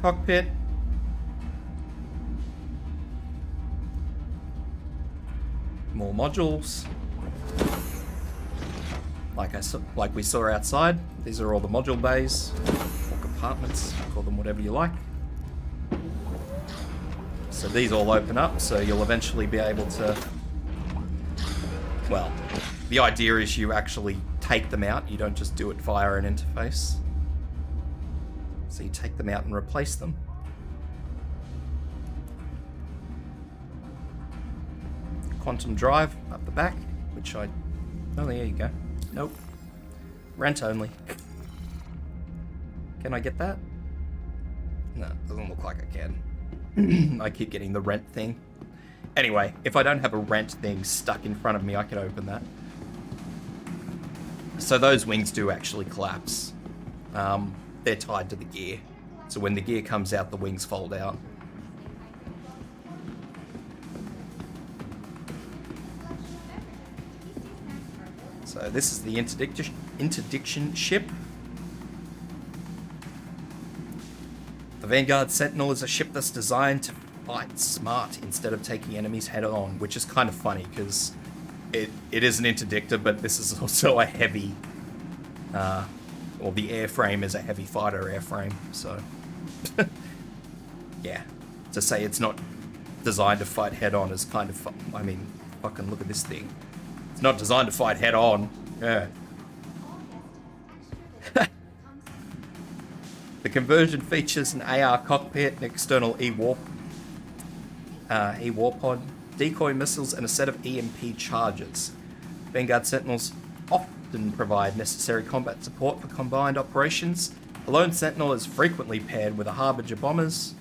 [SPEAKER 1] Cockpit. More modules. Like we saw outside. These are all the module bays. Or compartments. Call them whatever you like. So these all open up, so you'll eventually be able to... well, the idea is you actually take them out. You don't just do it via an interface. So you take them out and replace them. Quantum drive up the back, which I... oh, there you go. Nope. Rent only. Can I get that? No, doesn't look like I can. I keep getting the rent thing. Anyway, if I don't have a rent thing stuck in front of me, I can open that. So those wings do actually collapse. They're tied to the gear. So when the gear comes out, the wings fold out. So this is the interdiction ship. The Vanguard Sentinel is a ship that's designed to fight smart instead of taking enemies head on, which is kind of funny because it is an interdictor, but this is also a heavy, well, the airframe is a heavy fighter airframe, so yeah, to say it's not designed to fight head on is kind of I mean, fucking look at this thing. It's not designed to fight head on. Yeah. The conversion features an AR cockpit, an external E-warp pod, decoy missiles, and a set of EMP charges. Vanguard Sentinels often provide necessary combat support for combined operations. A lone Sentinel is frequently paired with a Harbinger bombers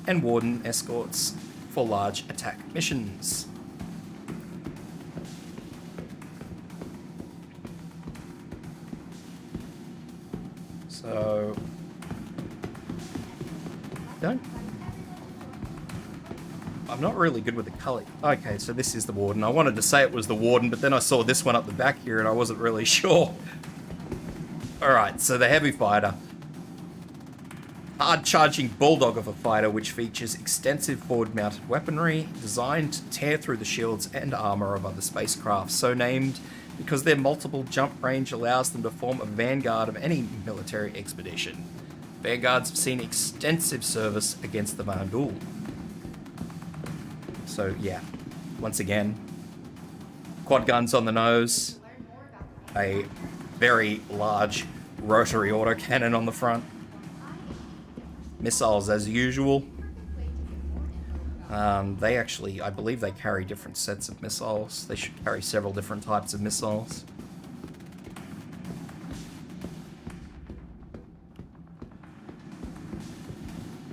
[SPEAKER 1] and Warden escorts for large attack missions. So... I'm not really good with the color. Okay, so this is the Warden. I wanted to say it was the Warden, but then I saw this one up the back here and I wasn't really sure. Alright, so the heavy fighter. Hard-charging bulldog of a fighter which features extensive forward-mounted weaponry designed to tear through the shields and armor of other spacecraft, so named because their multiple jump range allows them to form a vanguard of any military expedition. Vanguards have seen extensive service against the Vandal. So yeah, once again, quad guns on the nose, a very large rotary autocannon on the front, missiles as usual. They actually, I believe they carry different sets of missiles. They should carry several different types of missiles.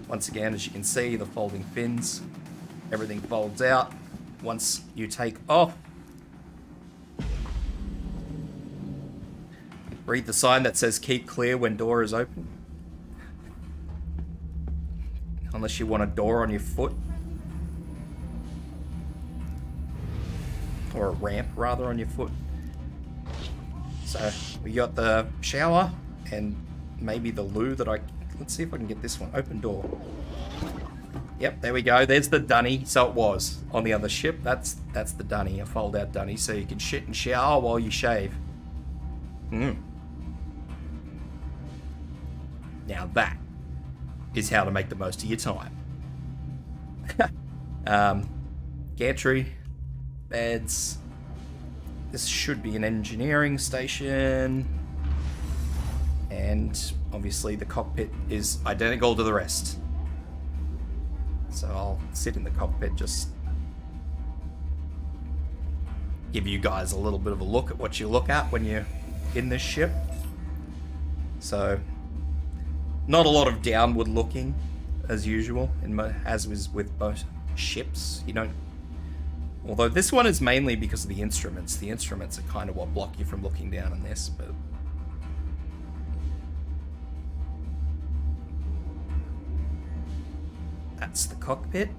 [SPEAKER 1] Once again, as you can see, the folding fins, everything folds out once you take off. Read the sign that says keep clear when door is open. Unless you want a door on your foot. or a ramp rather on your foot. So we got the shower and maybe the loo that let's see if I can get this one. Open door. Yep, there we go. There's the dunny. So it was on the other ship. That's the dunny, a fold-out dunny, so you can shit and shower while you shave. Now that is how to make the most of your time. Gantry, beds. This should be an engineering station. And obviously the cockpit is identical to the rest. So I'll sit in the cockpit, just give you guys a little bit of a look at what you look at when you're in this ship. So, not a lot of downward looking, as usual, as was with most ships. You don't... Although this one is mainly because of the instruments. The instruments are kind of what block you from looking down in this, but... That's the cockpit.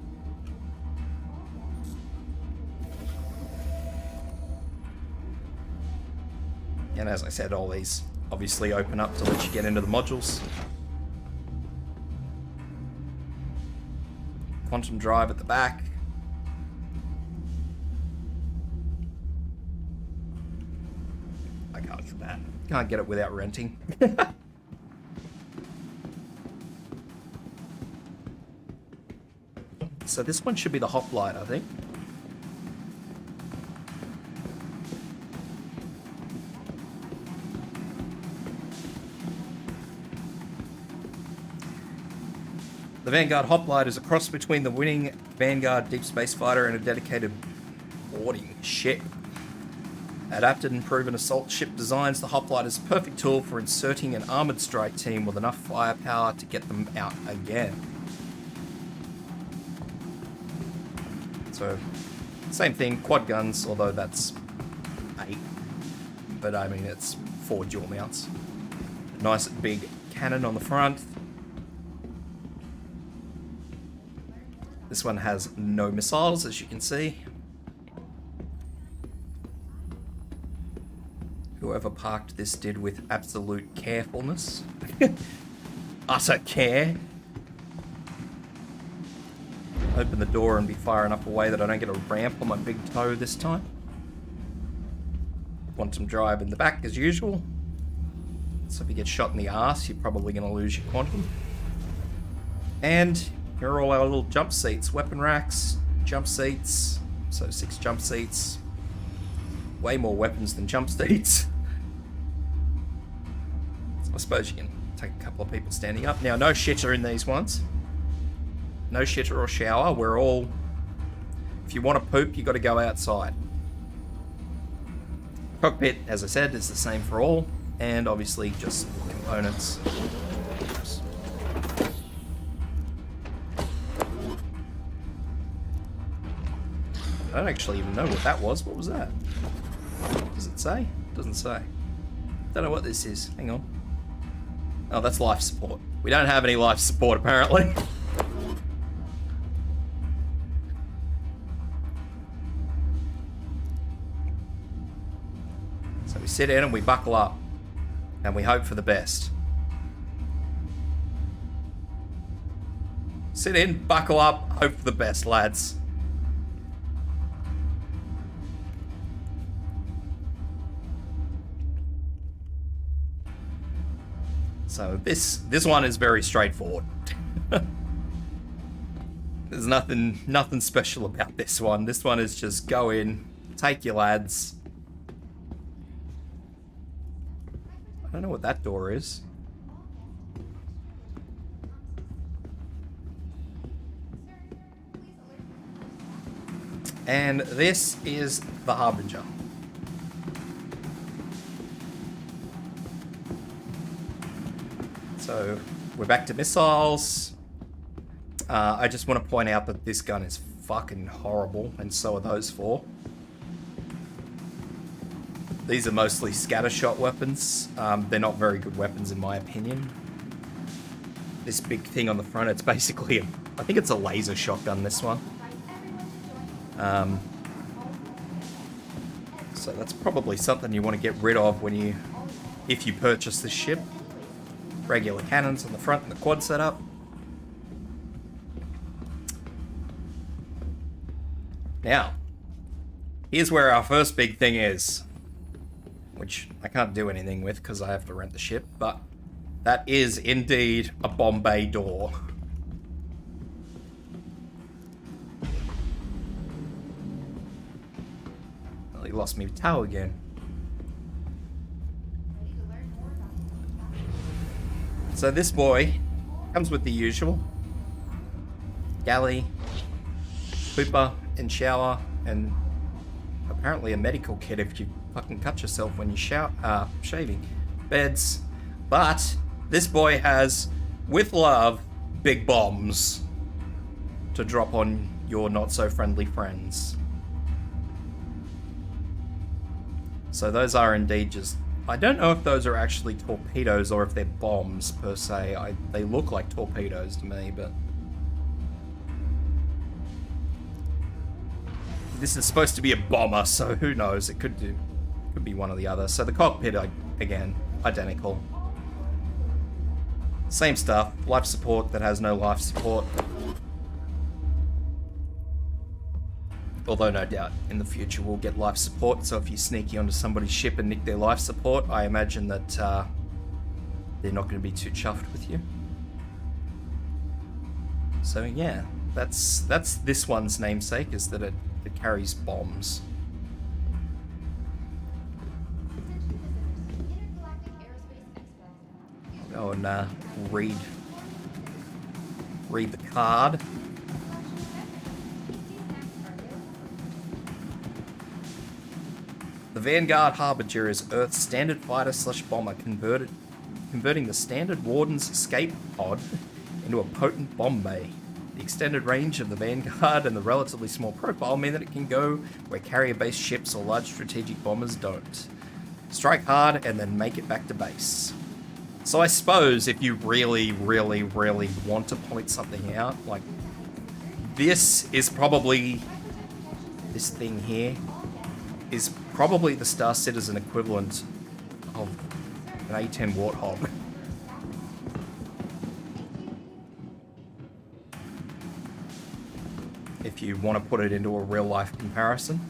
[SPEAKER 1] And as I said, all these obviously open up to let you get into the modules. Quantum drive at the back. I can't get that. Can't get it without renting. So this one should be the hoplite, I think. The Vanguard hoplite is a cross between the winning Vanguard deep space fighter and a dedicated boarding ship. Adapted and proven assault ship designs, the hoplite is a perfect tool for inserting an armored strike team with enough firepower to get them out again. So, same thing, quad guns, although that's 8. But I mean, it's 4 dual mounts. Nice big cannon on the front. This one has no missiles, as you can see. Whoever parked this did with absolute carefulness. Utter care. Open the door and be far enough away that I don't get a ramp on my big toe this time. Quantum drive in the back as usual. So if you get shot in the arse, you're probably going to lose your quantum. And here are all our little jump seats. Weapon racks, jump seats. So 6 jump seats. Way more weapons than jump seats. So I suppose you can take a couple of people standing up. Now, no shitter in these ones. No shitter or shower. We're all... If you want to poop, you got to go outside. Cockpit, as I said, is the same for all. And obviously just components. Oops. I don't actually even know what that was. What was that? Does it say? Doesn't say. Don't know what this is. Hang on. Oh, that's life support. We don't have any life support, apparently. So we sit in and we buckle up. And we hope for the best. Sit in, buckle up, hope for the best, lads. So this one is very straightforward. There's nothing special about this one. This one is just go in, take your lads. I don't know what that door is. And this is the Harbinger. So we're back to missiles. I just want to point out that this gun is fucking horrible, and so are those 4. These are mostly scattershot weapons. They're not very good weapons in my opinion. This big thing on the front, it's basically, I think it's a laser shotgun, this one. So that's probably something you want to get rid of if you purchase this ship. Regular cannons on the front and the quad setup. Now, here's where our first big thing is, which I can't do anything with because I have to rent the ship, but that is indeed a bomb bay door. Well, he lost me tow again. So this boy comes with the usual galley, pooper, and shower, and apparently a medical kit if you fucking cut yourself when you shaving. Beds. But this boy has, with love, big bombs to drop on your not-so-friendly friends. So those are indeed just... I don't know if those are actually torpedoes or if they're bombs, per se. They look like torpedoes to me, but... This is supposed to be a bomber, so who knows? It could be one or the other. So the cockpit, again, identical. Same stuff. Life support that has no life support. Although no doubt in the future we'll get life support, so if you sneaky onto somebody's ship and nick their life support, I imagine that they're not going to be too chuffed with you. So yeah, that's this one's namesake, is that it carries bombs.
[SPEAKER 5] Intergalactic Aerospace Expo.
[SPEAKER 1] Go and read the card. The Vanguard Harbinger is Earth's standard fighter/bomber, converting the standard Warden's escape pod into a potent bomb bay. The extended range of the Vanguard and the relatively small profile mean that it can go where carrier-based ships or large strategic bombers don't. Strike hard and then make it back to base. So I suppose if you really, really, really want to point something out, like this thing here is probably the Star Citizen equivalent of an A-10 Warthog. If you want to put it into a real-life comparison.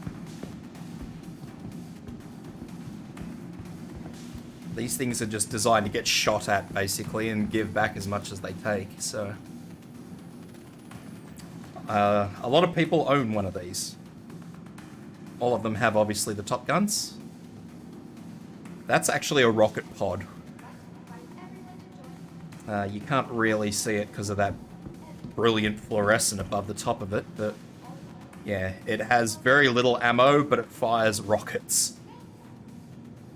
[SPEAKER 1] These things are just designed to get shot at, basically, and give back as much as they take, so... a lot of people own one of these. All of them have, obviously, the top guns. That's actually a rocket pod. You can't really see it because of that brilliant fluorescent above the top of it, but yeah, it has very little ammo, but it fires rockets.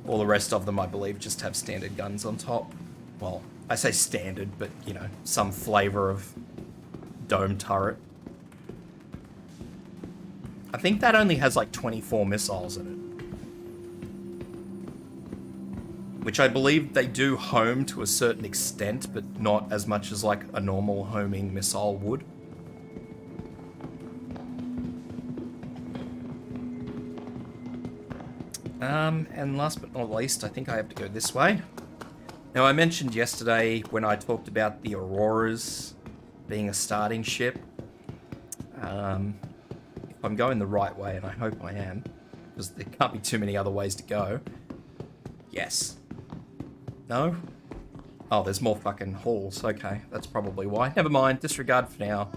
[SPEAKER 1] All the rest of them, I believe, just have standard guns on top. Well, I say standard, but, you know, some flavor of dome turret. I think that only has like 24 missiles in it. Which I believe they do home to a certain extent, but not as much as like a normal homing missile would. And last but not least, I think I have to go this way. Now, I mentioned yesterday when I talked about the Auroras being a starting ship. If I'm going the right way, and I hope I am, because there can't be too many other ways to go. Yes. No? Oh, there's more fucking halls. Okay, that's probably why. Never mind, disregard for now.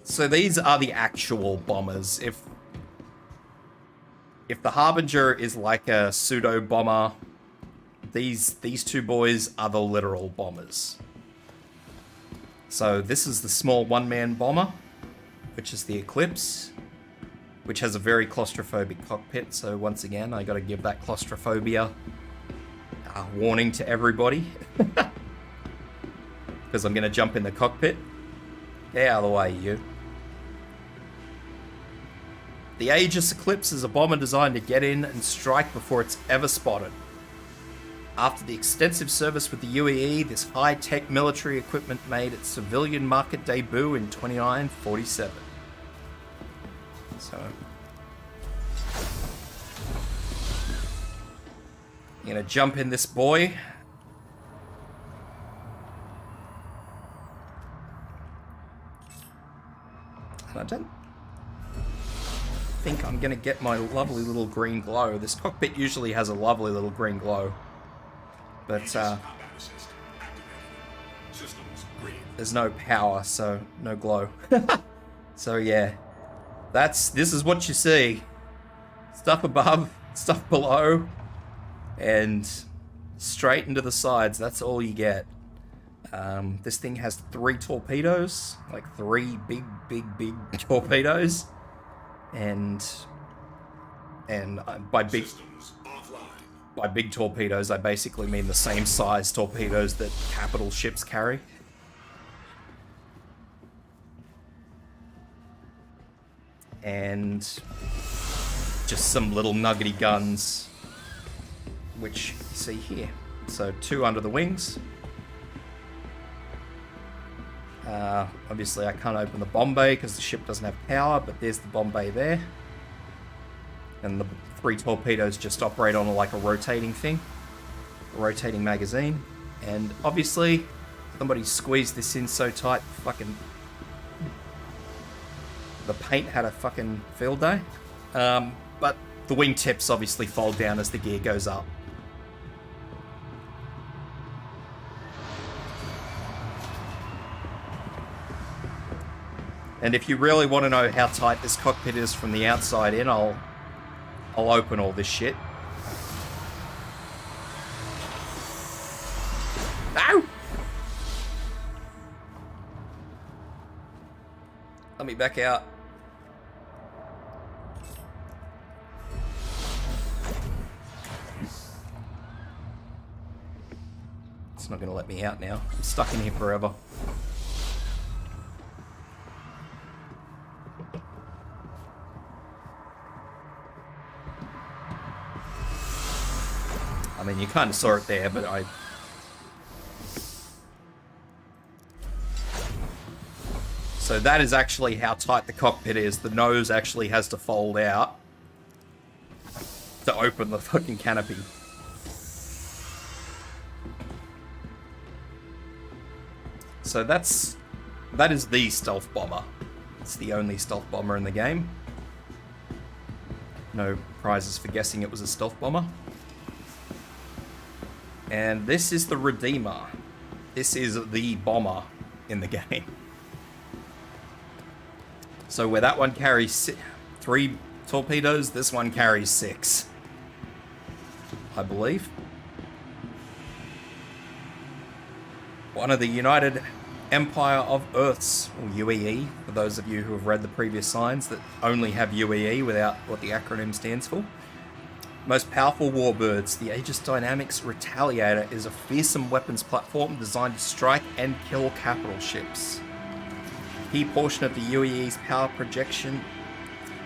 [SPEAKER 1] So these are the actual bombers. If the Harbinger is like a pseudo-bomber, these two boys are the literal bombers. So this is the small one-man bomber, which is the Eclipse, which has a very claustrophobic cockpit. So once again, I gotta give that claustrophobia warning to everybody. Because I'm gonna jump in the cockpit. Get out of the way, you. The Aegis Eclipse is a bomber designed to get in and strike before it's ever spotted. After the extensive service with the UAE, this high-tech military equipment made its civilian market debut in 2947. So, I'm gonna jump in this boy. And I don't think I'm gonna get my lovely little green glow. This cockpit usually has a lovely little green glow. But there's no power, so no glow. So yeah. This is what you see. Stuff above, stuff below, and straight into the sides. That's all you get. This thing has 3 torpedoes, like 3 big torpedoes, and by big torpedoes, I basically mean the same size torpedoes that capital ships carry. And just some little nuggety guns, which you see here. So 2 under the wings. Obviously I can't open the bomb bay because the ship doesn't have power, but there's the bomb bay there. And the 3 torpedoes just operate on like a rotating thing, a rotating magazine. And obviously somebody squeezed this in so tight, the paint had a fucking field day. But the wingtips obviously fold down as the gear goes up. And if you really want to know how tight this cockpit is from the outside in, I'll open all this shit. Ow! Let me back out. It's not going to let me out now. I'm stuck in here forever. I mean, you kind of saw it there, but So that is actually how tight the cockpit is. The nose actually has to fold out to open the fucking canopy. So that is the stealth bomber. It's the only stealth bomber in the game. No prizes for guessing it was a stealth bomber. And this is the Redeemer. This is the bomber in the game. So where that one carries 3 torpedoes, this one carries 6. I believe. One of the United Empire of Earths, or UEE, for those of you who have read the previous signs that only have UEE without what the acronym stands for. Most powerful warbirds, the Aegis Dynamics Retaliator is a fearsome weapons platform designed to strike and kill capital ships. Key portion of the UEE's power projection,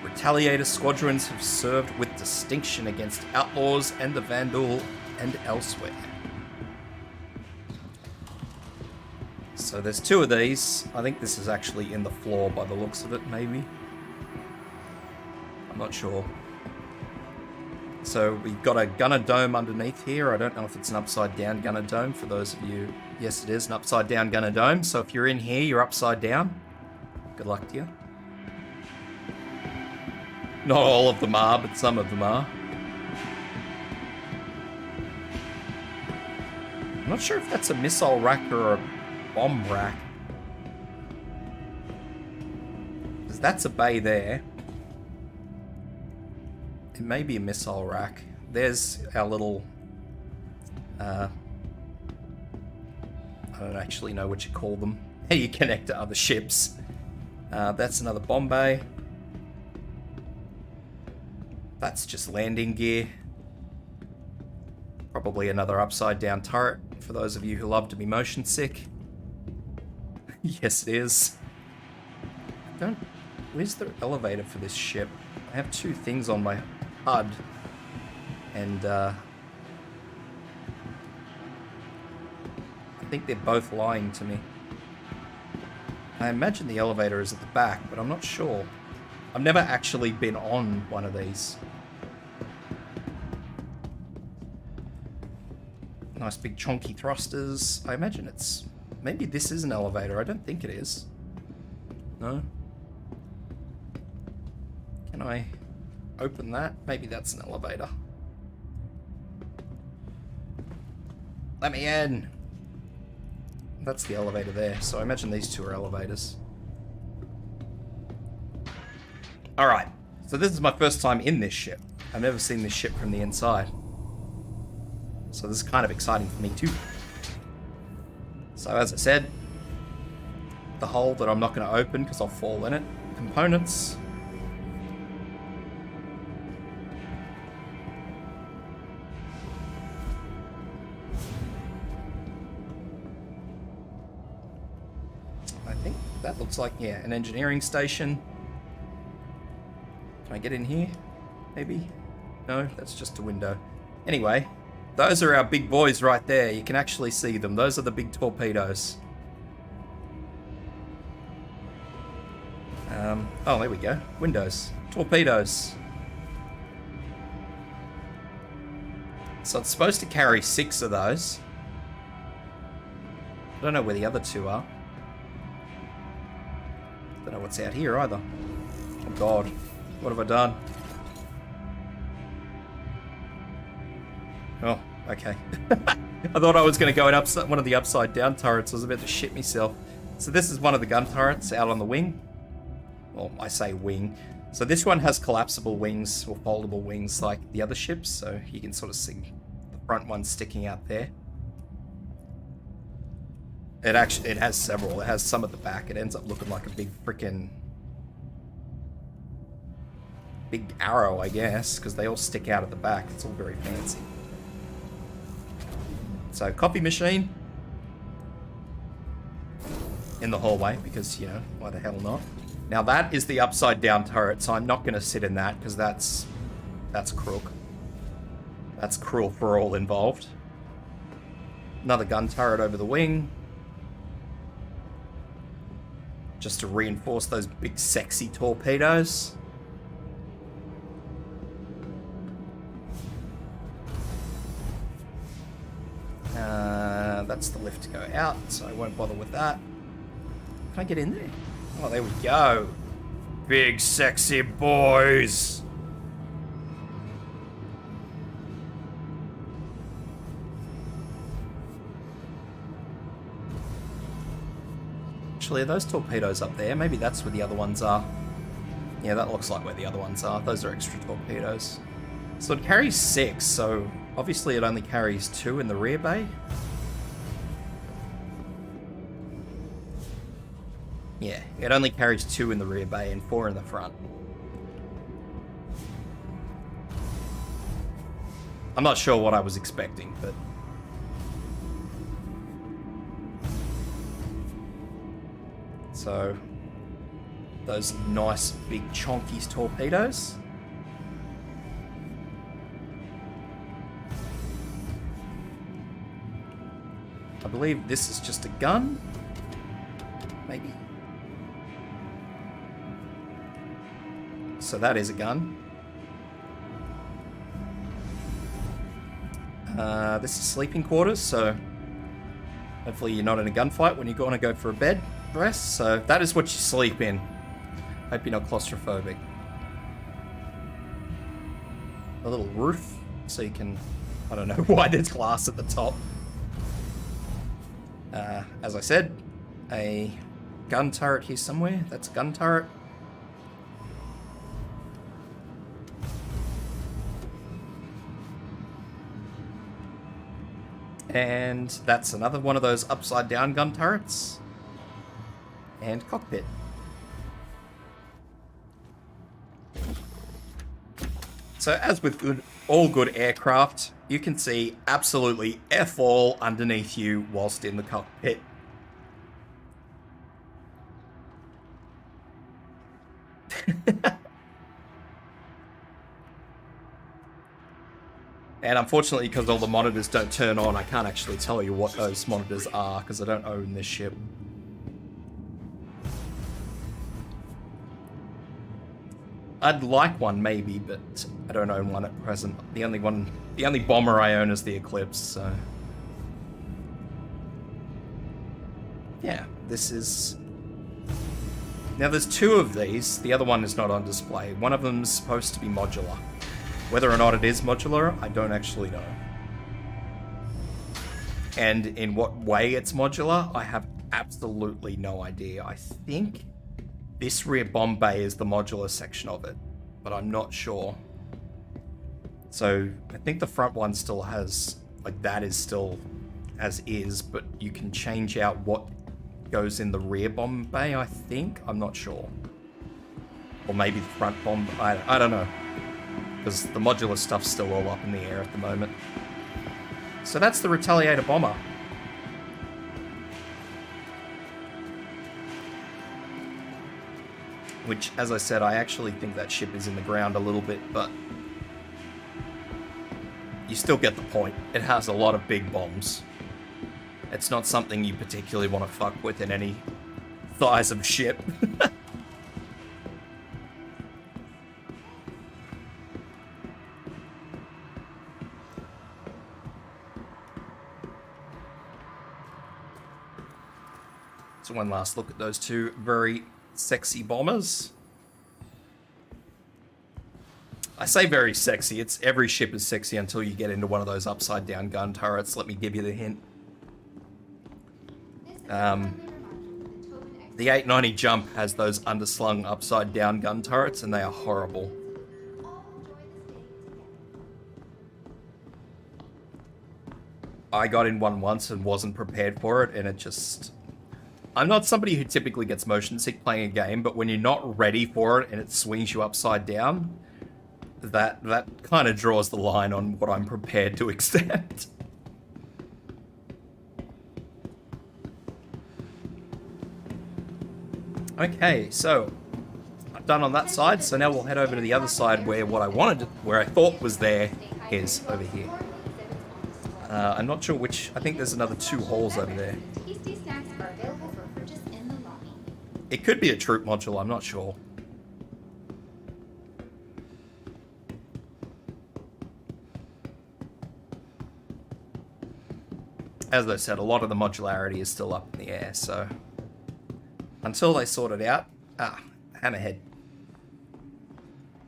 [SPEAKER 1] Retaliator squadrons have served with distinction against outlaws and the Vandal and elsewhere. So there's 2 of these. I think this is actually in the floor by the looks of it, maybe. I'm not sure. So we've got a gunner dome underneath here. I don't know if it's an upside down gunner dome for those of you. Yes, it is an upside down gunner dome. So if you're in here, you're upside down. Good luck to you. Not all of them are, but some of them are. I'm not sure if that's a missile rack or a bomb rack. Because that's a bay there. It may be a missile rack. There's our little... I don't actually know what you call them. How you connect to other ships. That's another bomb bay. That's just landing gear. Probably another upside down turret for those of you who love to be motion sick. Yes, it is. Where's the elevator for this ship? I have 2 things on my HUD. And I think they're both lying to me. I imagine the elevator is at the back, but I'm not sure. I've never actually been on one of these. Nice big chonky thrusters. I imagine it's... Maybe this is an elevator. I don't think it is. No? Can I open that? Maybe that's an elevator. Let me in! That's the elevator there, so I imagine these two are elevators. Alright, so this is my first time in this ship. I've never seen this ship from the inside. So this is kind of exciting for me too. So as I said, the hole that I'm not going to open because I'll fall in it. Components. I think that looks like, yeah, an engineering station. Can I get in here? Maybe? No, that's just a window. Anyway, those are our big boys right there. You can actually see them. Those are the big torpedoes. Oh, there we go. Windows. Torpedoes. So it's supposed to carry 6 of those. I don't know where the other 2 are. Don't know what's out here either. Oh god. What have I done? Oh, okay. I thought I was going to go in one of the upside down turrets. I was about to shit myself. So this is one of the gun turrets out on the wing. Well, I say wing. So this one has collapsible wings or foldable wings like the other ships. So you can sort of see the front one sticking out there. It has several. It has some at the back. It ends up looking like a big freaking... big arrow, I guess, because they all stick out at the back. It's all very fancy. So, coffee machine. In the hallway, because, you know, why the hell not? Now that is the upside down turret, so I'm not going to sit in that, because that's crook. That's cruel for all involved. Another gun turret over the wing. Just to reinforce those big sexy torpedoes. That's the lift to go out, so I won't bother with that. Can I get in there? Oh, there we go. Big sexy boys. Actually, are those torpedoes up there? Maybe that's where the other ones are. Yeah, that looks like where the other ones are. Those are extra torpedoes. So it carries 6, so obviously it only carries 2 in the rear bay. Yeah, it only carries 2 in the rear bay and 4 in the front. I'm not sure what I was expecting, but... So, those nice big chonky torpedoes. I believe this is just a gun. Maybe. So that is a gun. This is sleeping quarters, so hopefully you're not in a gunfight when you're going to go for a bed rest. So that is what you sleep in. Hope you're not claustrophobic. A little roof, so you can... I don't know why there's glass at the top. As I said, a gun turret here somewhere. That's a gun turret. And that's another one of those upside down gun turrets. And cockpit. So as with all good aircraft, you can see absolutely F all underneath you whilst in the cockpit. And unfortunately, because all the monitors don't turn on, I can't actually tell you what those monitors are, because I don't own this ship. I'd like one maybe, but I don't own one at present. The only bomber I own is the Eclipse, so... yeah, this is... Now there's two of these. The other one is not on display. One of them's supposed to be modular. Whether or not it is modular, I don't actually know. And in what way it's modular, I have absolutely no idea. I think this rear bomb bay is the modular section of it, but I'm not sure. So I think the front one still has, like, that is still as is, but you can change out what goes in the rear bomb bay, I think. I'm not sure. Or maybe the front bomb, I don't know. Because the modular stuff's still all up in the air at the moment. So that's the Retaliator bomber. Which, as I said, I actually think that ship is in the ground a little bit, but you still get the point. It has a lot of big bombs. It's not something you particularly want to fuck with in any size of ship. So one last look at those two very sexy bombers. I say very sexy, it's every ship is sexy until you get into one of those upside down gun turrets. Let me give you the hint. The 890 Jump has those underslung upside down gun turrets and they are horrible. I got in one once and wasn't prepared for it, and it just... I'm not somebody who typically gets motion sick playing a game, but when you're not ready for it and it swings you upside down, that kind of draws the line on what I'm prepared to accept. Okay, so I'm done on that side, so now we'll head over to the other side where what I wanted, where I thought was there, is over here. I'm not sure which, I think there's another 2 halls over there. It could be a troop module, I'm not sure. As I said, a lot of the modularity is still up in the air, so... Until they sort it out... Hammerhead.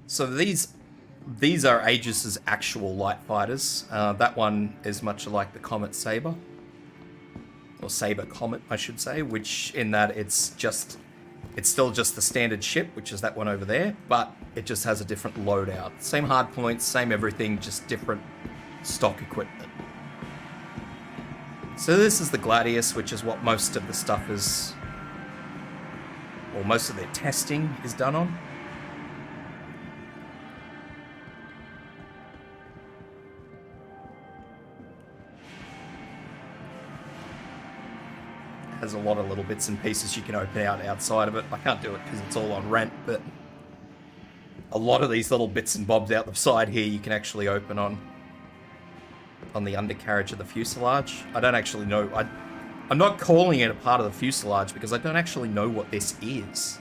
[SPEAKER 1] So these are Aegis's actual light fighters. That one is much like the Comet Saber. Or Saber Comet, I should say, which in that it's still just the standard ship, which is that one over there, but it just has a different loadout. Same hard points, same everything, just different stock equipment. So this is the Gladius, which is what most of the stuff is, or most of their testing is done on. Has a lot of little bits and pieces you can open out outside of it. I can't do it because it's all on rent, but a lot of these little bits and bobs out the side here you can actually open on the undercarriage of the fuselage. I don't actually know. I'm not calling it a part of the fuselage because I don't actually know what this is.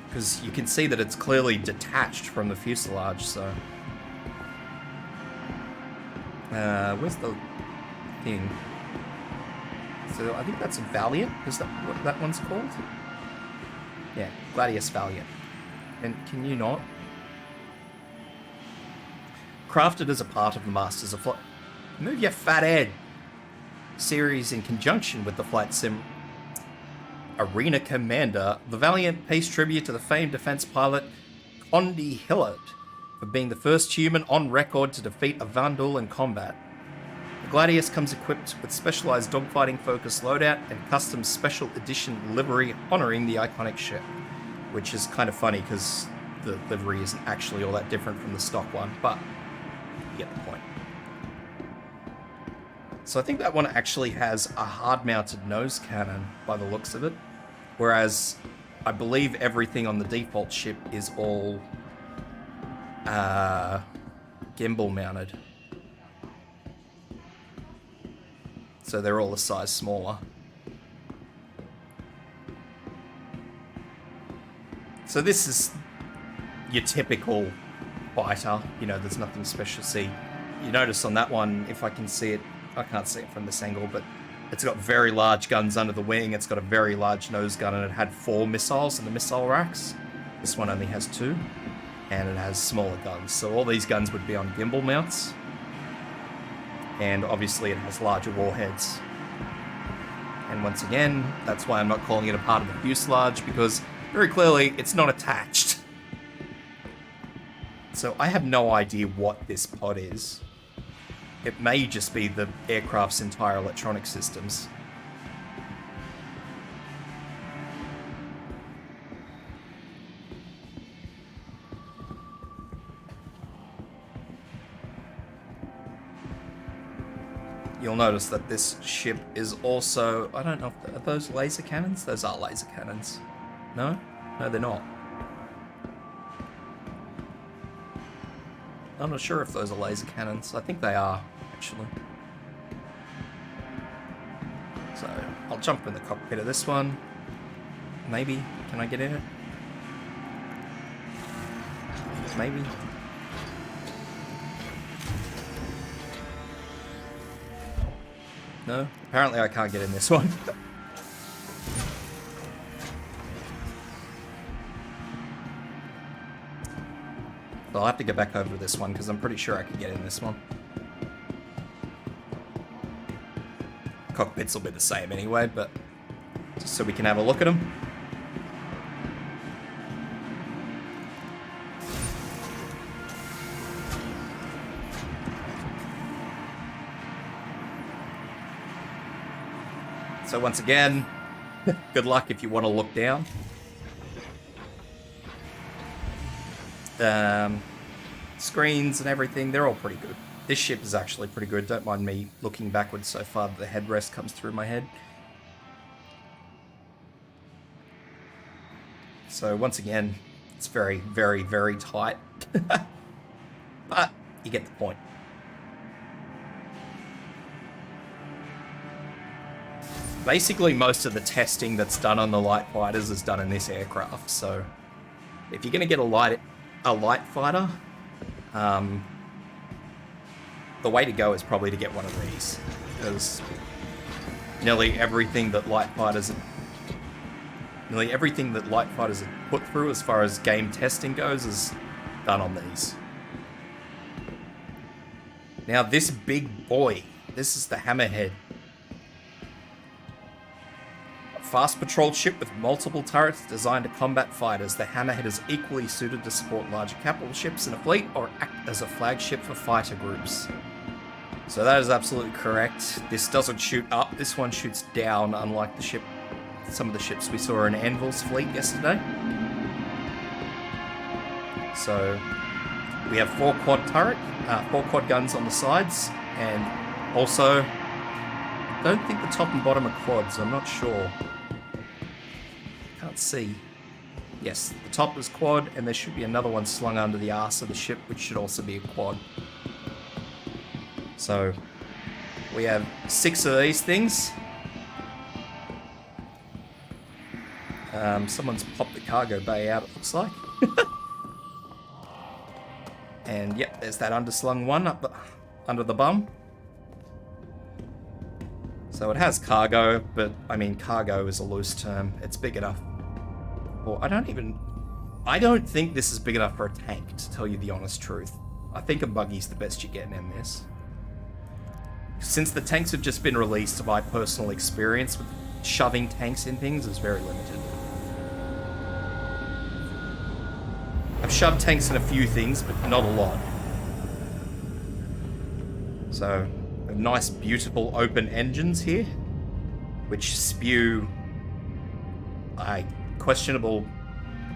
[SPEAKER 1] Because you can see that it's clearly detached from the fuselage, so... where's the thing? So I think that's a Valiant. Is that what that one's called? Yeah, Gladius Valiant. And can you not? Crafted as a part of the Masters of Flight. Move your fat head! Series in conjunction with the flight sim Arena Commander, the Valiant pays tribute to the famed defense pilot Condi Hillard for being the first human on record to defeat a Vandal in combat. The Gladius comes equipped with specialized dogfighting focused loadout and custom special edition livery honoring the iconic ship, which is kind of funny because the livery isn't actually all that different from the stock one, but you get the point. So I think that one actually has a hard-mounted nose cannon by the looks of it, whereas I believe everything on the default ship is all gimbal mounted. So they're all a size smaller. So this is your typical fighter. You know, there's nothing special to see. You notice on that one, if I can see it, I can't see it from this angle, but it's got very large guns under the wing. It's got a very large nose gun, and it had 4 missiles in the missile racks. This one only has 2, and it has smaller guns. So all these guns would be on gimbal mounts, and obviously it has larger warheads. And once again, that's why I'm not calling it a part of the fuselage, because very clearly it's not attached. So I have no idea what this pod is. It may just be the aircraft's entire electronic systems. You'll notice that this ship is also... I don't know if... Are those laser cannons? Those are laser cannons. No? No, they're not. I'm not sure if those are laser cannons. I think they are, actually. So, I'll jump in the cockpit of this one. Maybe. Can I get in it? Maybe. No? Apparently I can't get in this one. So I'll have to get back over to this one, because I'm pretty sure I can get in this one. Cockpits will be the same anyway, but just so we can have a look at them. So once again, good luck if you want to look down. Screens and everything, they're all pretty good. This ship is actually pretty good. Don't mind me looking backwards so far that the headrest comes through my head. So once again, it's very, very, very tight. But you get the point. Basically, most of the testing that's done on the light fighters is done in this aircraft. So if you're going to get a light fighter, the way to go is probably to get one of these, because nearly everything that light fighters have put through as far as game testing goes is done on these. Now this big boy, this is the Hammerhead. Fast patrol ship with multiple turrets designed to combat fighters, the Hammerhead is equally suited to support larger capital ships in a fleet or act as a flagship for fighter groups. So that is absolutely correct. This doesn't shoot up, this one shoots down, unlike some of the ships we saw in Anvil's fleet yesterday. So we have 4 quad guns on the sides, and also I don't think the top and bottom are quads, I'm not sure. Can't see. Yes, the top is quad, and there should be another one slung under the arse of the ship, which should also be a quad. So we have 6 of these things. Someone's popped the cargo bay out, it looks like. And yep, there's that underslung one up under the bum. So it has cargo, but I mean cargo is a loose term. It's big enough. Or I don't think this is big enough for a tank, to tell you the honest truth. I think a buggy's the best you're getting in this. Since the tanks have just been released, my personal experience with shoving tanks in things is very limited. I've shoved tanks in a few things, but not a lot. So, nice, beautiful open engines here, which spew questionable,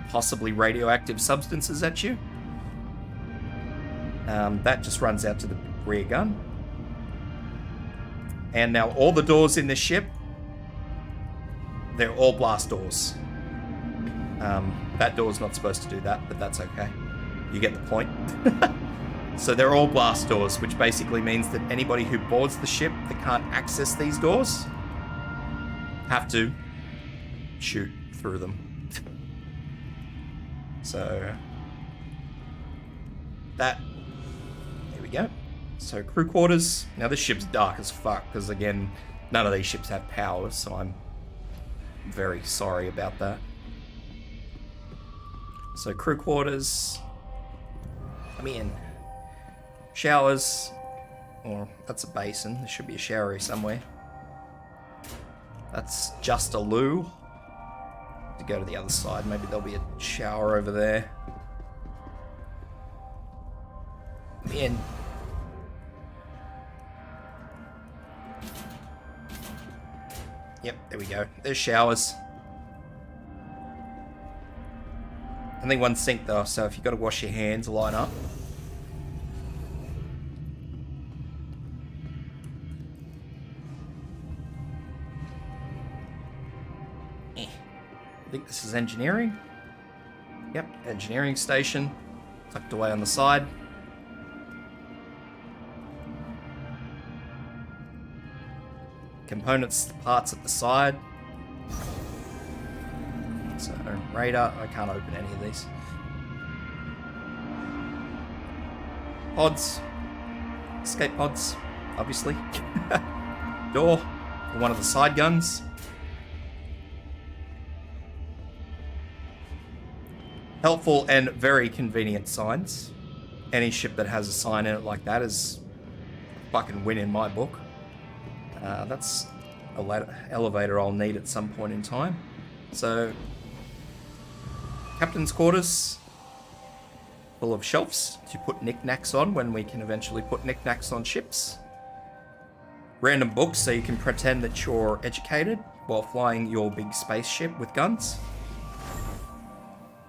[SPEAKER 1] possibly radioactive substances at you. That just runs out to the rear gun. And now all the doors in this ship, they're all blast doors. That door's not supposed to do that, but that's okay. You get the point. So they're all blast doors, which basically means that anybody who boards the ship that can't access these doors have to shoot through them. So that. There we go. So crew quarters. Now this ship's dark as fuck because again, none of these ships have power, so I'm very sorry about that. So crew quarters. Come in. Showers. Or that's a basin. There should be a shower here somewhere. That's just a loo. To go to the other side, maybe there'll be a shower over there. Come in. Yep, there we go. There's showers. Only one sink though, so if you've got to wash your hands, line up. I think this is engineering. Yep, engineering station. Tucked away on the side. Components, parts at the side. So, radar. I can't open any of these. Pods. Escape pods, obviously. Door for one of the side guns. Helpful and very convenient signs. Any ship that has a sign in it like that is a fucking win in my book. That's a elevator I'll need at some point in time. So, captain's quarters, full of shelves to put knickknacks on when we can eventually put knickknacks on ships. Random books so you can pretend that you're educated while flying your big spaceship with guns.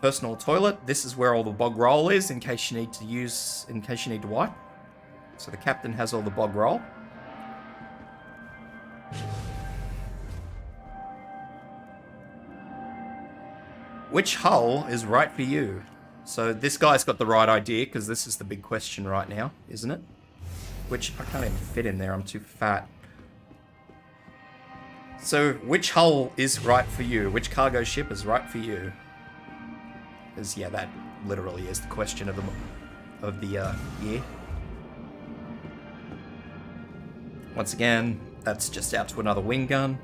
[SPEAKER 1] Personal toilet. This is where all the bog roll is in case you need to wipe. So the captain has all the bog roll. Which hull is right for you? So this guy's got the right idea because this is the big question right now, isn't it? Which I can't even fit in there, I'm too fat. So which hull is right for you? Which cargo ship is right for you? Because yeah, that literally is the question of the year. Once again, that's just out to another wing gun.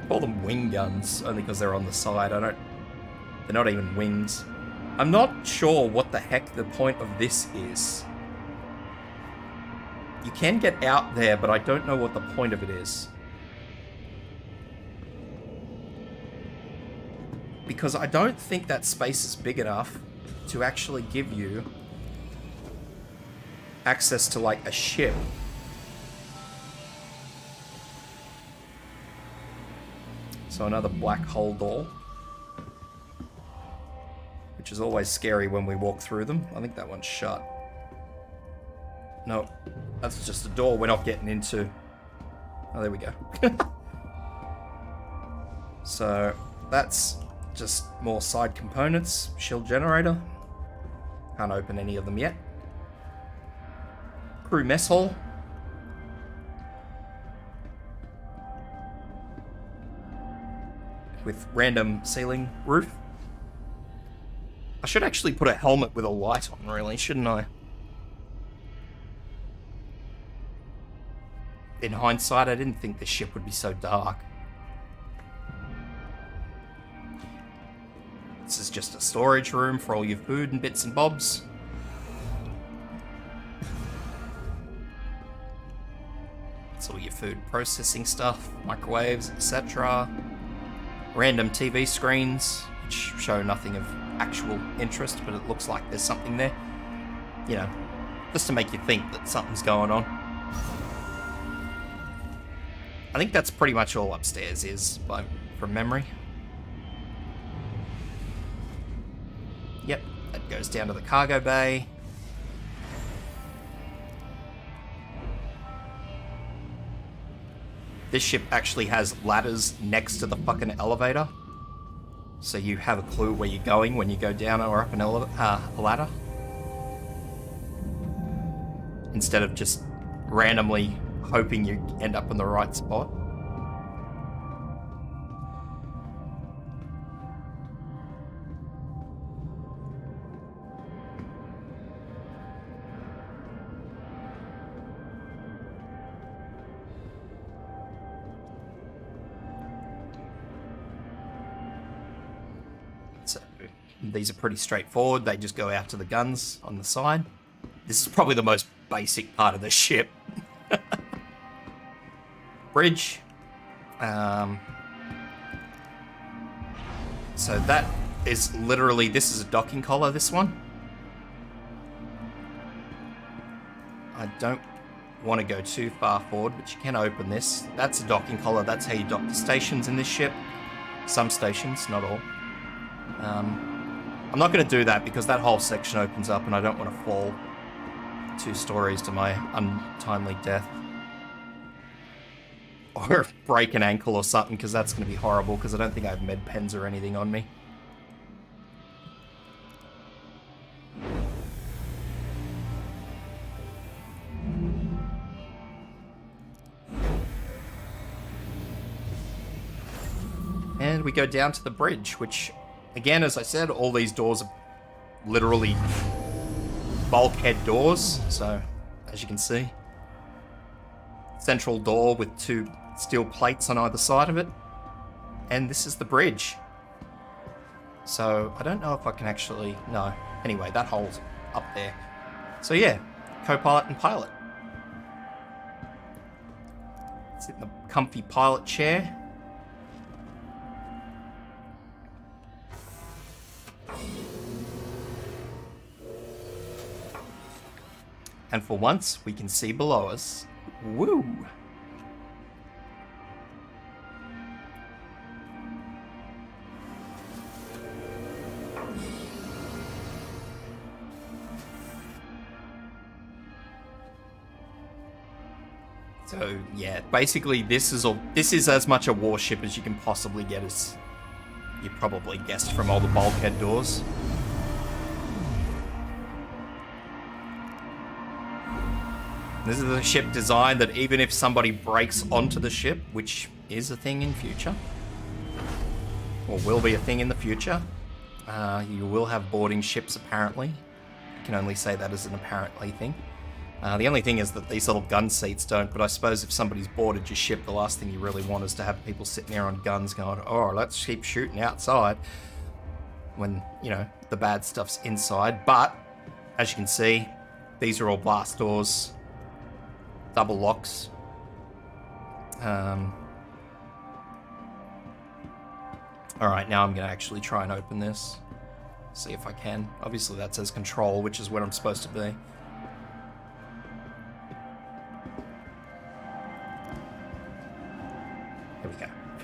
[SPEAKER 1] I call them wing guns only because they're on the side. They're not even wings. I'm not sure what the heck the point of this is. You can get out there, but I don't know what the point of it is. Because I don't think that space is big enough to actually give you access to like a ship. So another black hole door. Which is always scary when we walk through them. I think that one's shut. No, that's just a door we're not getting into. Oh, there we go. So that's just more side components. Shield generator. Can't open any of them yet. Crew mess hall. With random ceiling roof. I should actually put a helmet with a light on, really, shouldn't I? In hindsight, I didn't think this ship would be so dark. This is just a storage room for all your food and bits and bobs. It's all your food processing stuff, microwaves, etc. Random TV screens, which show nothing of actual interest, but it looks like there's something there. You know, just to make you think that something's going on. I think that's pretty much all upstairs is, from memory. Yep, that goes down to the cargo bay. This ship actually has ladders next to the fucking elevator. So you have a clue where you're going when you go down or up a ladder. Instead of just randomly hoping you end up in the right spot. These are pretty straightforward. They just go out to the guns on the side. This is probably the most basic part of the ship. Bridge. So that is literally, this is a docking collar, this one. I don't want to go too far forward, but you can open this. That's a docking collar. That's how you dock the stations in this ship. Some stations, not all. I'm not going to do that because that whole section opens up and I don't want to fall 2 stories to my untimely death. Or break an ankle or something, because that's going to be horrible, because I don't think I have med pens or anything on me. And we go down to the bridge, which, again, as I said, all these doors are literally bulkhead doors. So, as you can see, central door with 2 steel plates on either side of it. And this is the bridge. So, I don't know if I can actually... No. Anyway, that hole's up there. So, yeah, co-pilot and pilot. Sit in the comfy pilot chair. And for once, we can see below us. Woo! So, yeah, basically this is as much a warship as you can possibly get, as you probably guessed from all the bulkhead doors. This is a ship design that even if somebody breaks onto the ship, which is a thing in future, or will be a thing in the future, you will have boarding ships apparently. I can only say that as an apparently thing. The only thing is that these little gun seats don't, but I suppose if somebody's boarded your ship, the last thing you really want is to have people sitting there on guns going, oh, let's keep shooting outside, when, you know, the bad stuff's inside. But, as you can see, these are all blast doors. Double locks. Alright, now I'm going to actually try and open this. See if I can. Obviously that says control, which is where I'm supposed to be. Here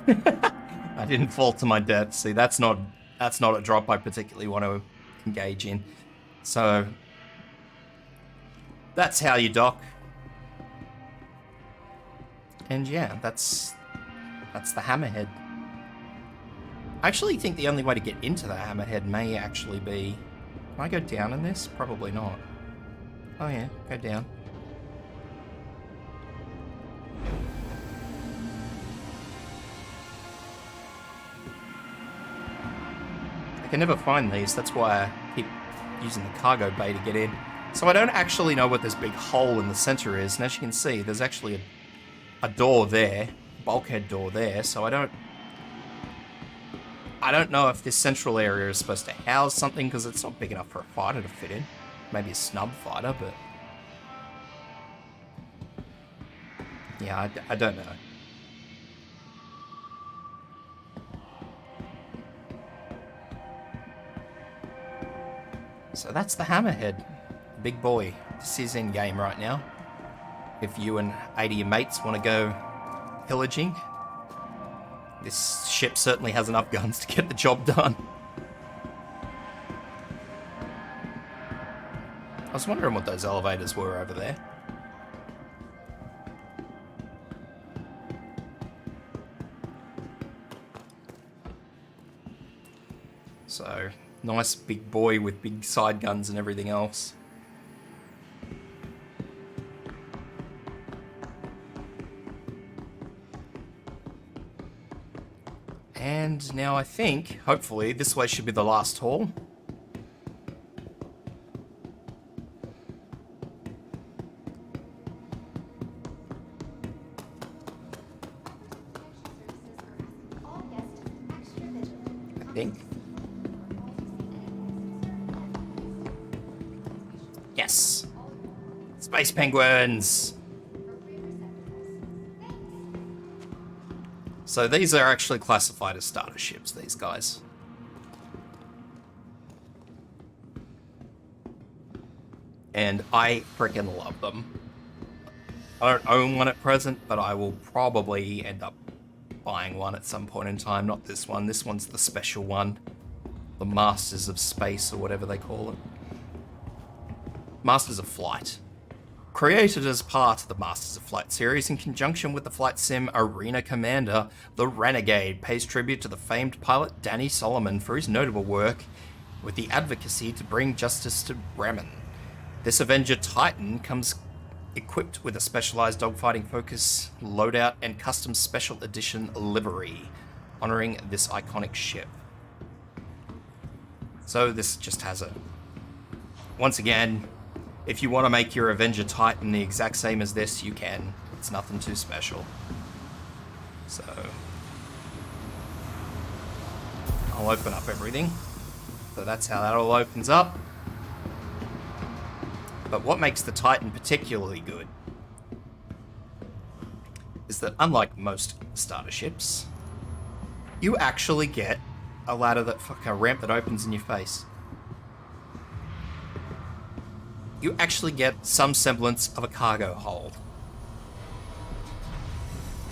[SPEAKER 1] we go. I didn't fall to my death. See, that's not a drop I particularly want to engage in. So, that's how you dock. And yeah, that's the hammerhead. I actually think the only way to get into the hammerhead may actually be... Can I go down in this? Probably not. Oh yeah, go down. I can never find these, that's why I keep using the cargo bay to get in. So I don't actually know what this big hole in the center is, and as you can see, there's actually a door there, bulkhead door there, so I don't know if this central area is supposed to house something, because it's not big enough for a fighter to fit in. Maybe a snub fighter, but... yeah, I don't know. So that's the hammerhead. Big boy. This is in game right now. If you and 80 of your mates want to go pillaging, this ship certainly has enough guns to get the job done. I was wondering what those elevators were over there. So, nice big boy with big side guns and everything else. And now I think, hopefully, this way should be the last hall. I think. Yes! Space penguins! So these are actually classified as starter ships, these guys. And I freaking love them. I don't own one at present, but I will probably end up buying one at some point in time. Not this one. This one's the special one. The Masters of Space, or whatever they call it. Masters of Flight. Created as part of the Masters of Flight series in conjunction with the flight sim Arena Commander, the Renegade pays tribute to the famed pilot Danny Solomon for his notable work with the advocacy to bring justice to Bremen. This Avenger Titan comes equipped with a specialized dogfighting focus, loadout, and custom special edition livery, honoring this iconic ship. So this just has a... Once again, if you want to make your Avenger Titan the exact same as this, you can. It's nothing too special. So... I'll open up everything. So that's how that all opens up. But what makes the Titan particularly good is that, unlike most starter ships, you actually get a ladder that a ramp that opens in your face. You actually get some semblance of a cargo hold.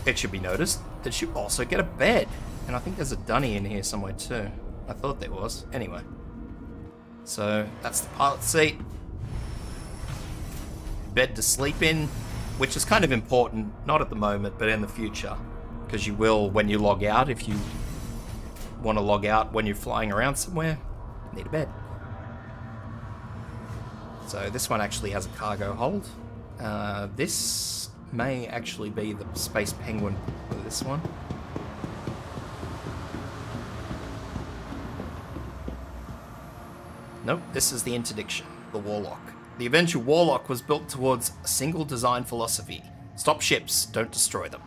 [SPEAKER 1] It should be noticed that you also get a bed, and I think there's a dunny in here somewhere too. I thought there was. Anyway, so that's the pilot seat. Bed to sleep in, which is kind of important, not at the moment, but in the future, because you will when you log out. If you want to log out when you're flying around somewhere, you need a bed. So this one actually has a cargo hold. This may actually be the Space Penguin for this one. Nope, this is the Interdiction, the Warlock. The Avenger Warlock was built towards a single design philosophy. Stop ships, don't destroy them.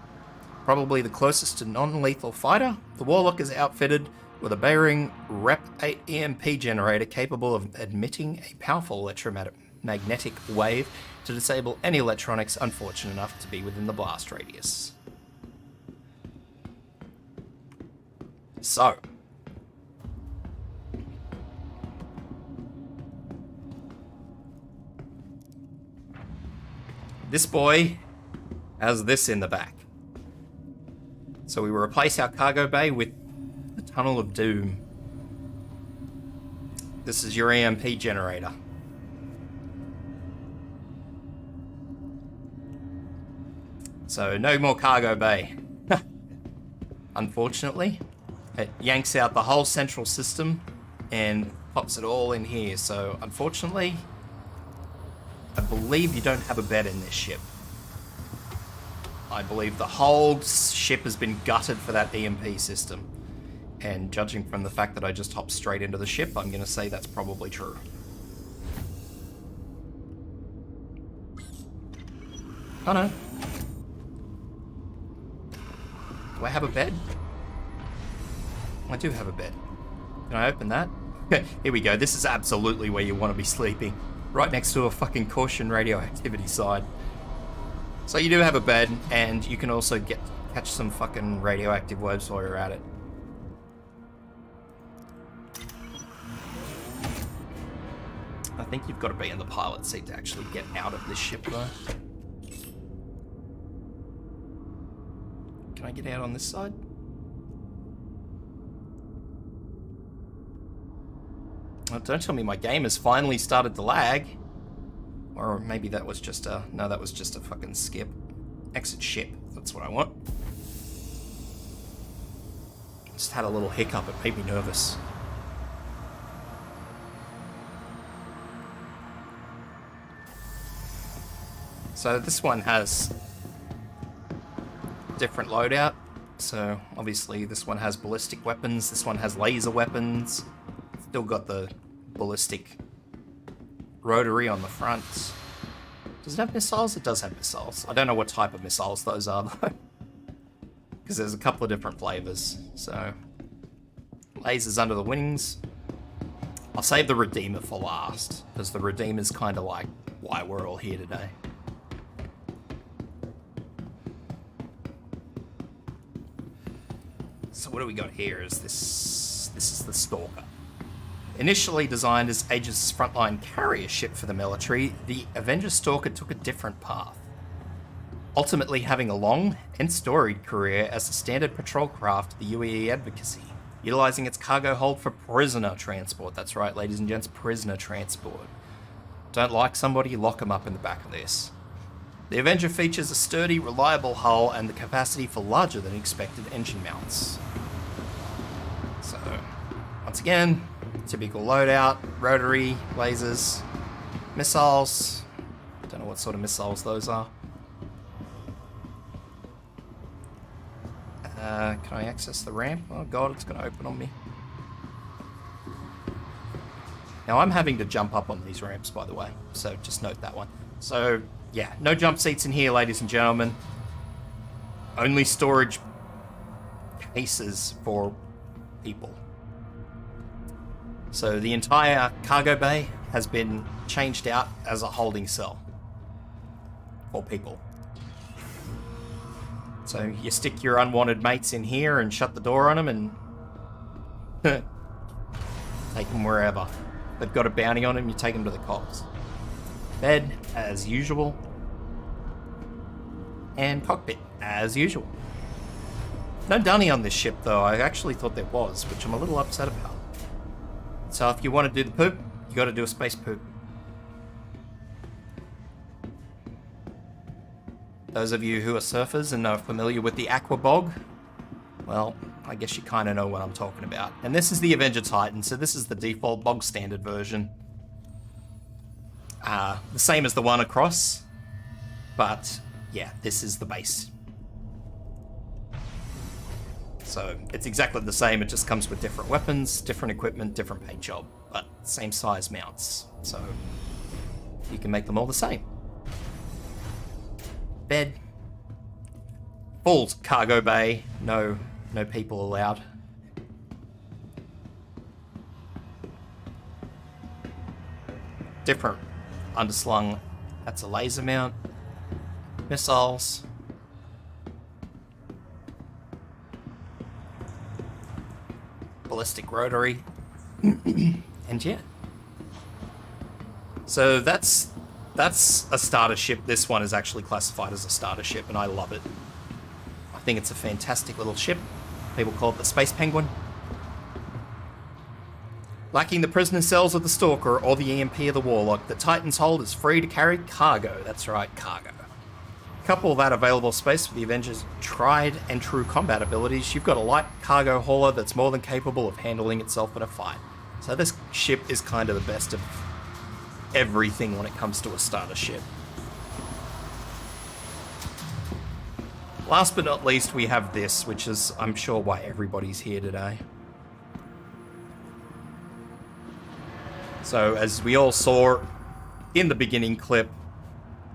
[SPEAKER 1] Probably the closest to non-lethal fighter, the Warlock is outfitted with a Bering Rep 8 EMP generator capable of emitting a powerful electromagnetic wave to disable any electronics unfortunate enough to be within the blast radius. So, this boy has this in the back. So we will replace our cargo bay with the Tunnel of Doom. This is your EMP generator. So no more cargo bay. Unfortunately, it yanks out the whole central system and pops it all in here. So unfortunately, I believe you don't have a bed in this ship. I believe the whole ship has been gutted for that EMP system. And judging from the fact that I just hopped straight into the ship, I'm going to say that's probably true. Oh no. Do I have a bed? I do have a bed. Can I open that? Here we go. This is absolutely where you want to be sleeping. Right next to a fucking caution radioactivity side. So you do have a bed, and you can also catch some fucking radioactive waves while you're at it. I think you've got to be in the pilot seat to actually get out of this ship, though. Can I get out on this side? Oh, don't tell me my game has finally started to lag. Or maybe that was just a... No, that was just a fucking skip. Exit ship. That's what I want. Just had a little hiccup. It made me nervous. So this one has different loadout. So obviously this one has ballistic weapons. This one has laser weapons. Still got the ballistic rotary on the front. Does it have missiles? It does have missiles. I don't know what type of missiles those are, though. Because there's a couple of different flavors. So, lasers under the wings. I'll save the Redeemer for last, because the Redeemer's kind of like why we're all here today. So what do we got here? This is the Stalker. Initially designed as Aegis' frontline carrier ship for the military, the Avenger Stalker took a different path, ultimately having a long and storied career as a standard patrol craft of the UAE Advocacy, utilizing its cargo hold for prisoner transport. That's right, ladies and gents, prisoner transport. Don't like somebody, lock them up in the back of this. The Avenger features a sturdy, reliable hull and the capacity for larger than expected engine mounts. So, once again, typical loadout, rotary, lasers, missiles. Don't know what sort of missiles those are. Can I access the ramp? Oh god, it's going to open on me. Now I'm having to jump up on these ramps, by the way, so just note that one. So, yeah, no jump seats in here, ladies and gentlemen. Only storage cases for people. So the entire cargo bay has been changed out as a holding cell for people. So you stick your unwanted mates in here and shut the door on them and take them wherever. They've got a bounty on them, you take them to the cops. Bed, as usual. And cockpit, as usual. No dunny on this ship, though. I actually thought there was, which I'm a little upset about. So if you want to do the poop, you got to do a space poop. Those of you who are surfers and are familiar with the Aqua Bog, well, I guess you kind of know what I'm talking about. And this is the Avenger Titan, so this is the default bog standard version. The same as the one across, but yeah, this is the base. So it's exactly the same, it just comes with different weapons, different equipment, different paint job, but same size mounts. So you can make them all the same. Bed. Full cargo bay, no people allowed. Different underslung, that's a laser mount. Missiles. Ballistic rotary. And yeah. So that's a starter ship. This one is actually classified as a starter ship, and I love it. I think it's a fantastic little ship. People call it the Space Penguin. Lacking the prisoner cells of the Stalker or the EMP of the Warlock, the Titan's hold is free to carry cargo. That's right, cargo. Couple that available space with the Avengers' tried and true combat abilities, you've got a light cargo hauler that's more than capable of handling itself in a fight. So this ship is kind of the best of everything when it comes to a starter ship. Last but not least, we have this, which is, I'm sure, why everybody's here today. So, as we all saw in the beginning clip,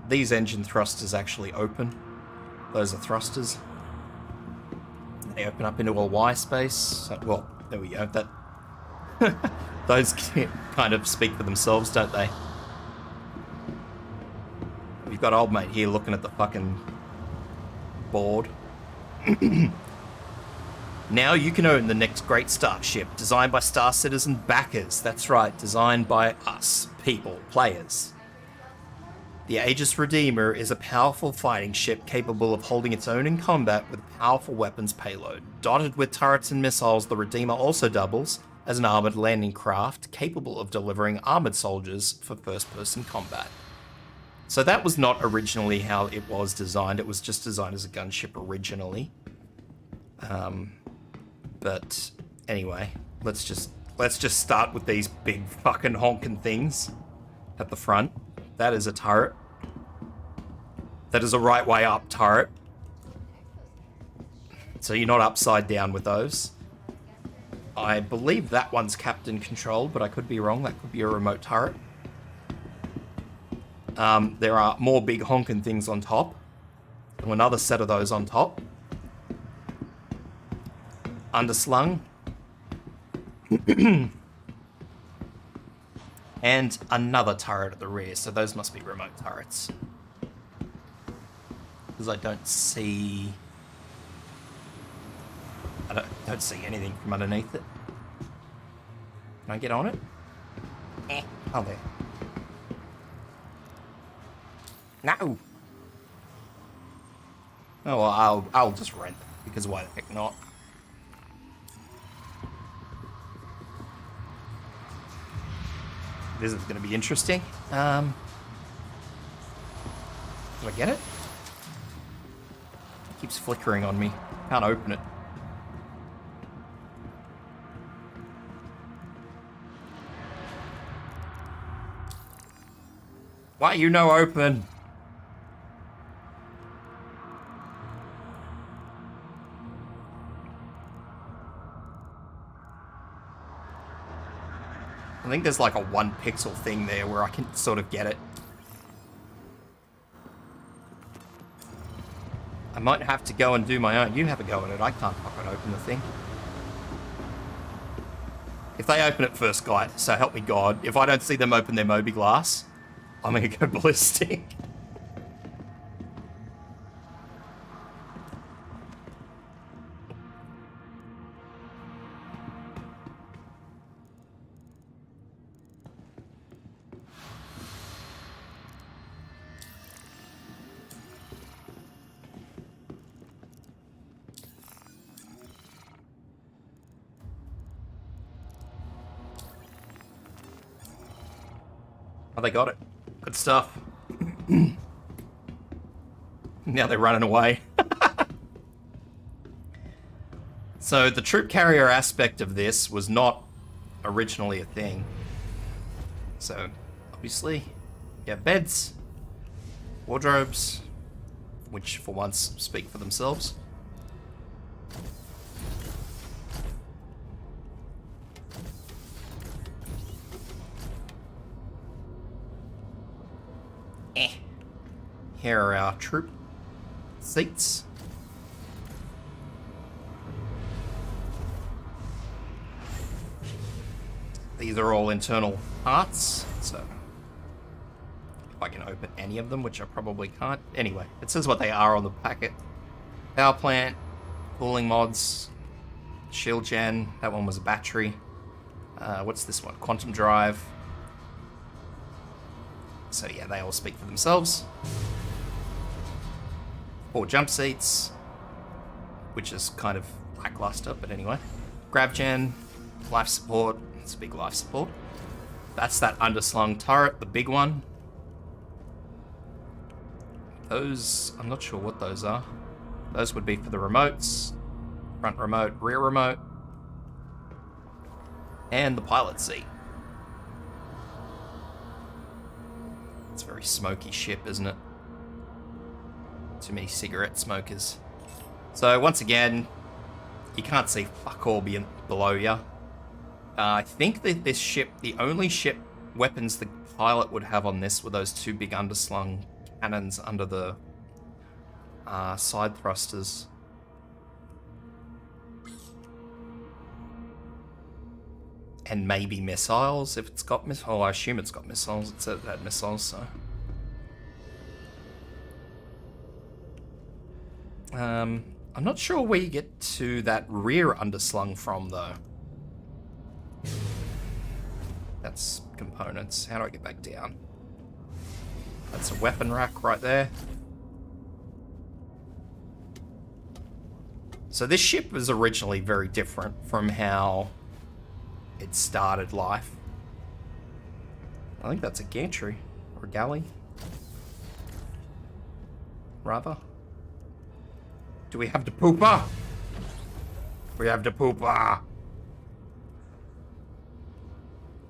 [SPEAKER 1] these engine thrusters actually open. Those are thrusters. They open up into a Y space. So, well, there we go. That those kind of speak for themselves, don't they? We've got old mate here looking at the fucking board. Now you can own the next great starship, designed by Star Citizen backers. That's right, designed by us, people, players. The Aegis Redeemer is a powerful fighting ship capable of holding its own in combat with powerful weapons payload. Dotted with turrets and missiles, the Redeemer also doubles as an armored landing craft capable of delivering armored soldiers for first-person combat. So that was not originally how it was designed. It was just designed as a gunship originally. But anyway, let's just start with these big fucking honking things at the front. That is a turret. That is a right way up turret. So you're not upside down with those. I believe that one's captain controlled, but I could be wrong. That could be a remote turret. There are more big honking things on top. And another set of those on top. Underslung. And another turret at the rear, so those must be remote turrets. Because I don't see... I don't see anything from underneath it. Can I get on it? Oh, there. No! Oh, well, I'll just rent, because why the heck not? This is going to be interesting. Did I get it? It keeps flickering on me. Can't open it. Why you no open? I think there's like a 1 pixel thing there where I can sort of get it. I might have to go and do my own. You have a go at it. I can't fucking open the thing. If they open it first, guy, so help me God. If I don't see them open their Moby glass, I'm gonna go ballistic. Oh, they got it. Good stuff. Now they're running away. So the troop carrier aspect of this was not originally a thing. So obviously you have beds, wardrobes, which for once speak for themselves. Here are our troop seats. These are all internal parts, so if I can open any of them, which I probably can't. Anyway, it says what they are on the packet. Power plant, cooling mods, shield gen, that one was a battery. What's this one? Quantum drive. So yeah, they all speak for themselves. 4 jump seats, which is kind of lackluster, but anyway. Grav gen, life support, it's a big life support. That's that underslung turret, the big one. Those, I'm not sure what those are. Those would be for the remotes. Front remote, rear remote. And the pilot seat. It's a very smoky ship, isn't it? Too many cigarette smokers. So once again, you can't see fuck all below you. I think that this ship, the only ship weapons the pilot would have on this were those 2 big underslung cannons under the side thrusters. And maybe missiles, if it's got missiles. Oh, I assume it's got missiles. It said it had missiles, so... I'm not sure where you get to that rear underslung from, though. That's components. How do I get back down? That's a weapon rack right there. So this ship was originally very different from how it started life. I think that's a gantry, or a galley. Rather. Do we have the pooper? We have the pooper.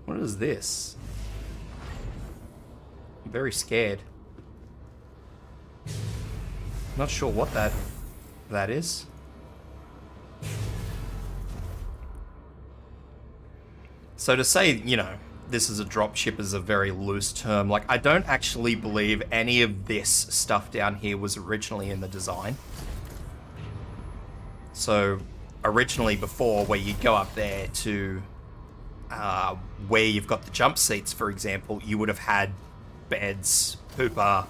[SPEAKER 1] What is this? I'm very scared. Not sure what that is. So to say, you know, this is a dropship is a very loose term. Like, I don't actually believe any of this stuff down here was originally in the design. So originally before, where you'd go up there to where you've got the jump seats, for example, you would have had beds, pooper,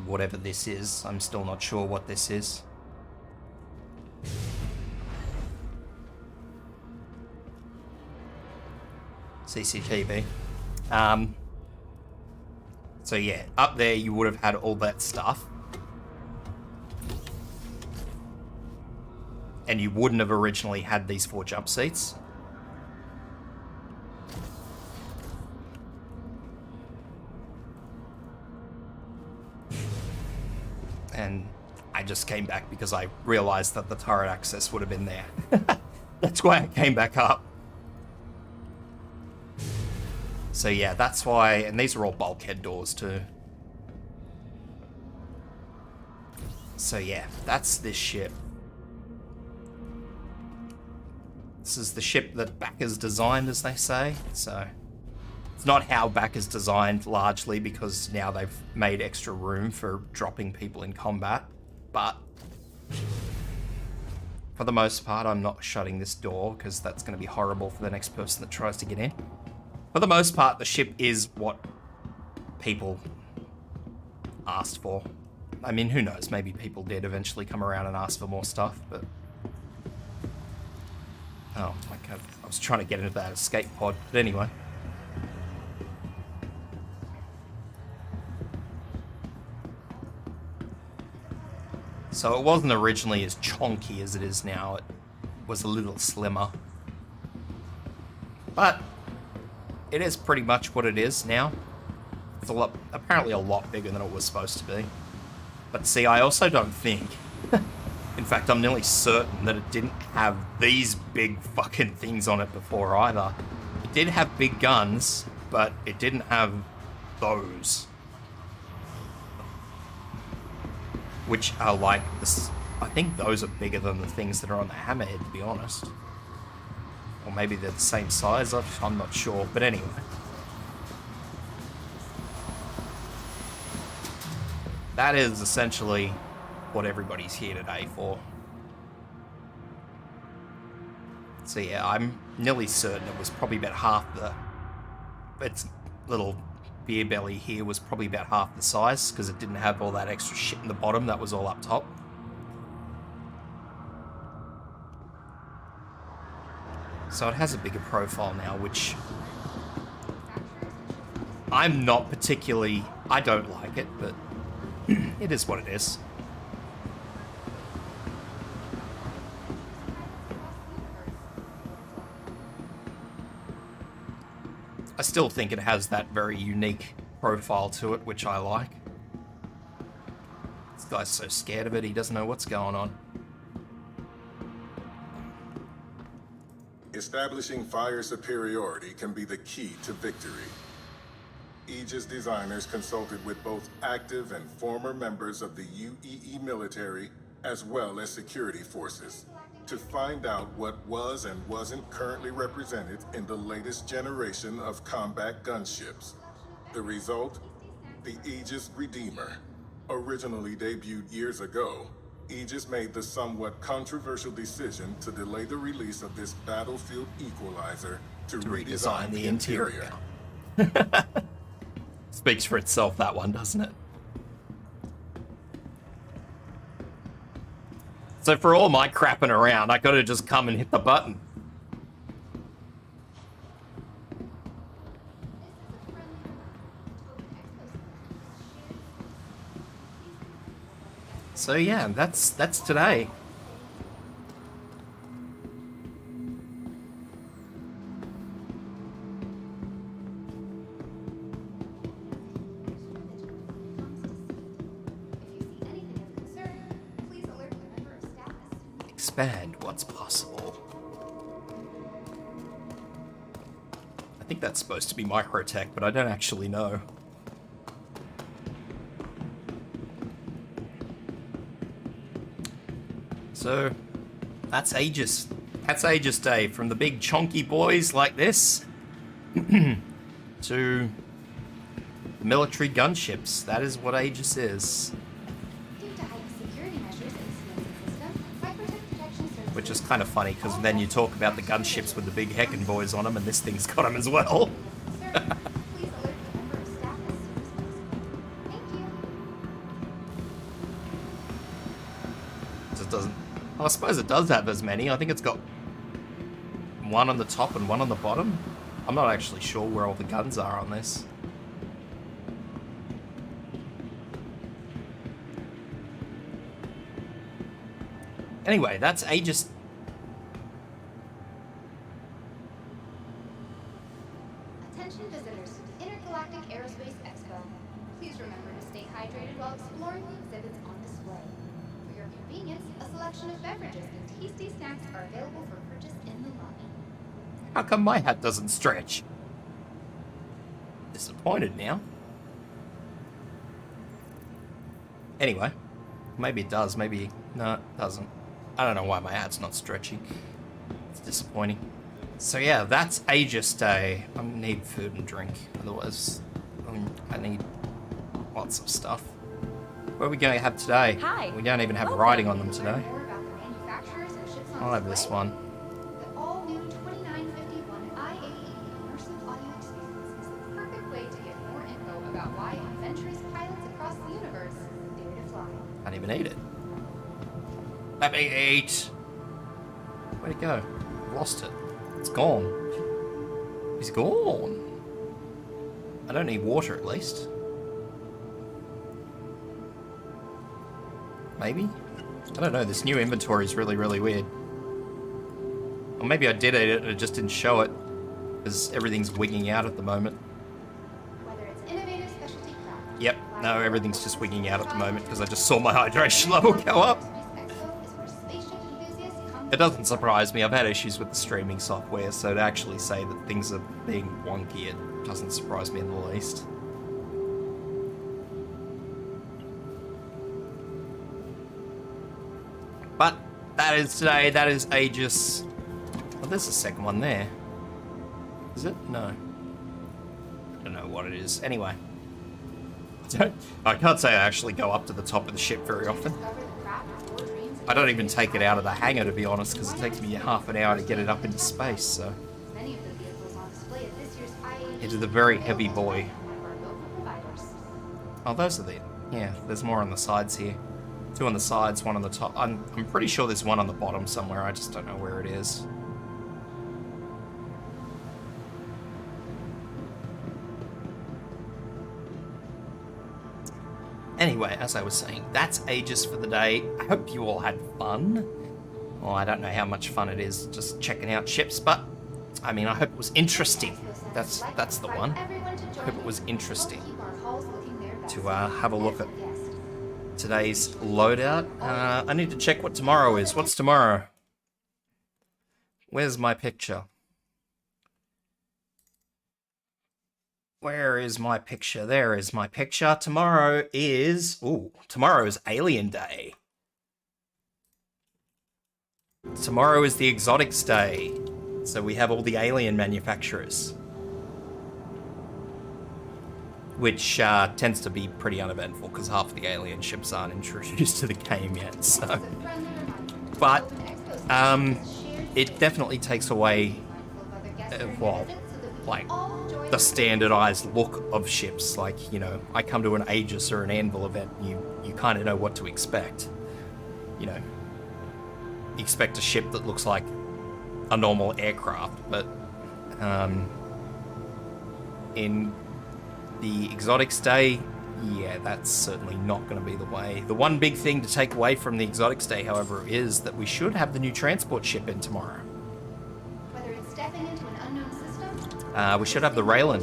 [SPEAKER 1] whatever this is. I'm still not sure what this is. CCTV. So yeah, up there you would have had all that stuff. And you wouldn't have originally had these 4 jump seats. And I just came back because I realized that the turret access would have been there. That's why I came back up. So yeah, that's why, and these are all bulkhead doors too. So yeah, that's this ship. This is the ship that Backer's designed, as they say. So it's not how Backer's designed largely, because now they've made extra room for dropping people in combat. But for the most part, I'm not shutting this door because that's going to be horrible for the next person that tries to get in. For the most part, the ship is what people asked for. I mean, who knows? Maybe people did eventually come around and ask for more stuff, but... Oh my god, I was trying to get into that escape pod, but anyway. So it wasn't originally as chonky as it is now. It was a little slimmer. But it is pretty much what it is now. It's apparently a lot bigger than it was supposed to be. But see, I also don't think... In fact, I'm nearly certain that it didn't have these big fucking things on it before either. It did have big guns, but it didn't have those. Which are like this. I think those are bigger than the things that are on the Hammerhead, to be honest. Or maybe they're the same size, I'm not sure, but anyway. That is essentially what everybody's here today for. So yeah, I'm nearly certain it was probably about half the... Its little beer belly here was probably about half the size, because it didn't have all that extra shit in the bottom, that was all up top. So it has a bigger profile now, which... I'm not particularly... I don't like it, but it is what it is. I still think it has that very unique profile to it, which I like. This guy's so scared of it, he doesn't know what's going on.
[SPEAKER 6] Establishing fire superiority can be the key to victory. Aegis designers consulted with both active and former members of the UEE military, as well as security forces, to find out what was and wasn't currently represented in the latest generation of combat gunships. The result? The Aegis Redeemer. Originally debuted years ago, Aegis made the somewhat controversial decision to delay the release of this battlefield equalizer to redesign the interior.
[SPEAKER 1] Speaks for itself, that one, doesn't it? So for all my crapping around, I gotta just come and hit the button. So yeah, that's today. Expand what's possible. I think that's supposed to be microtech, but I don't actually know. So, that's Aegis. That's Aegis Day, from the big chonky boys like this to military gunships. That is what Aegis is.
[SPEAKER 5] Due to heightened security measures in the CNC system, microtech protection serves
[SPEAKER 1] which is kind of funny because then you talk about the gunships with the big heckin' boys on them, and this thing's got them as well.
[SPEAKER 5] Sir, please alert the member of staff as soon as possible. Thank you.
[SPEAKER 1] It doesn't. I suppose it does have as many. I think it's got one on the top and one on the bottom. I'm not actually sure where all the guns are on this. Anyway, that's Aegis.
[SPEAKER 5] Attention visitors to the Intergalactic Aerospace Expo. Please remember to stay hydrated while exploring the exhibits on display. For your convenience, a selection of beverages and tasty snacks are available for purchase in the lobby.
[SPEAKER 1] How come my hat doesn't stretch? Disappointed now. Anyway, maybe it does, maybe... No, it doesn't. I don't know why my hat's not stretchy. It's disappointing. So yeah, that's Aegis Day. I need food and drink, otherwise I need lots of stuff. What are we going to have today?
[SPEAKER 7] Hi.
[SPEAKER 1] We don't even have
[SPEAKER 7] Welcome.
[SPEAKER 1] writing on them
[SPEAKER 5] To
[SPEAKER 1] today.
[SPEAKER 5] learn more about the manufacturers and ships on
[SPEAKER 1] I'll have this
[SPEAKER 5] display,
[SPEAKER 1] one.
[SPEAKER 5] The all-new 2951 IAE immersive audio experience is the perfect way to get more info about why adventurous pilots across the universe dare to fly.
[SPEAKER 1] Can't even eat it. Let me eat. Where'd it go? Lost it. It's gone. He's gone. I don't need water, at least. Maybe? I don't know. This new inventory is really, really weird. Or maybe I did eat it and it just didn't show it. Because everything's wigging out at the moment.
[SPEAKER 5] Whether it's innovative specialty craft.
[SPEAKER 1] Yep. No, everything's just wigging out at the moment because I just saw my hydration level go up. It doesn't surprise me. I've had issues with the streaming software, so to actually say that things are being wonky, it doesn't surprise me in the least. But that is today. That is Aegis. Oh, there's a second one there. Is it? No. I don't know what it is. Anyway. I can't say I actually go up to the top of the ship very often. I don't even take it out of the hangar, to be honest, because it takes me half an hour to get it up into space, so... It is a very heavy boy. Oh, those are the... Yeah, there's more on the sides here. Two on the sides, one on the top. I'm pretty sure there's one on the bottom somewhere, I just don't know where it is. Anyway, as I was saying, that's Aegis for the day. I hope you all had fun. Well, I don't know how much fun it is just checking out ships, but I mean, I hope it was interesting. That's the one. I hope it was interesting to have a look at today's loadout. I need to check what tomorrow is. What's tomorrow? Where's my picture? Where is my picture? There is my picture. Tomorrow is... Ooh, tomorrow is Alien Day. Tomorrow is the Exotics Day. So we have all the alien manufacturers. Which tends to be pretty uneventful because half of the alien ships aren't introduced to the game yet, so... But, it definitely takes away... well, like... the standardized look of ships. Like, you know, I come to an Aegis or an Anvil event, and you kind of know what to expect. You know, you expect a ship that looks like a normal aircraft, but in the Exotics Day, yeah, that's certainly not going to be the way. The one big thing to take away from the Exotics Day, however, is that we should have the new transport ship in tomorrow.
[SPEAKER 5] Whether it's stepping into an unknown system,
[SPEAKER 1] we should have the Raylan,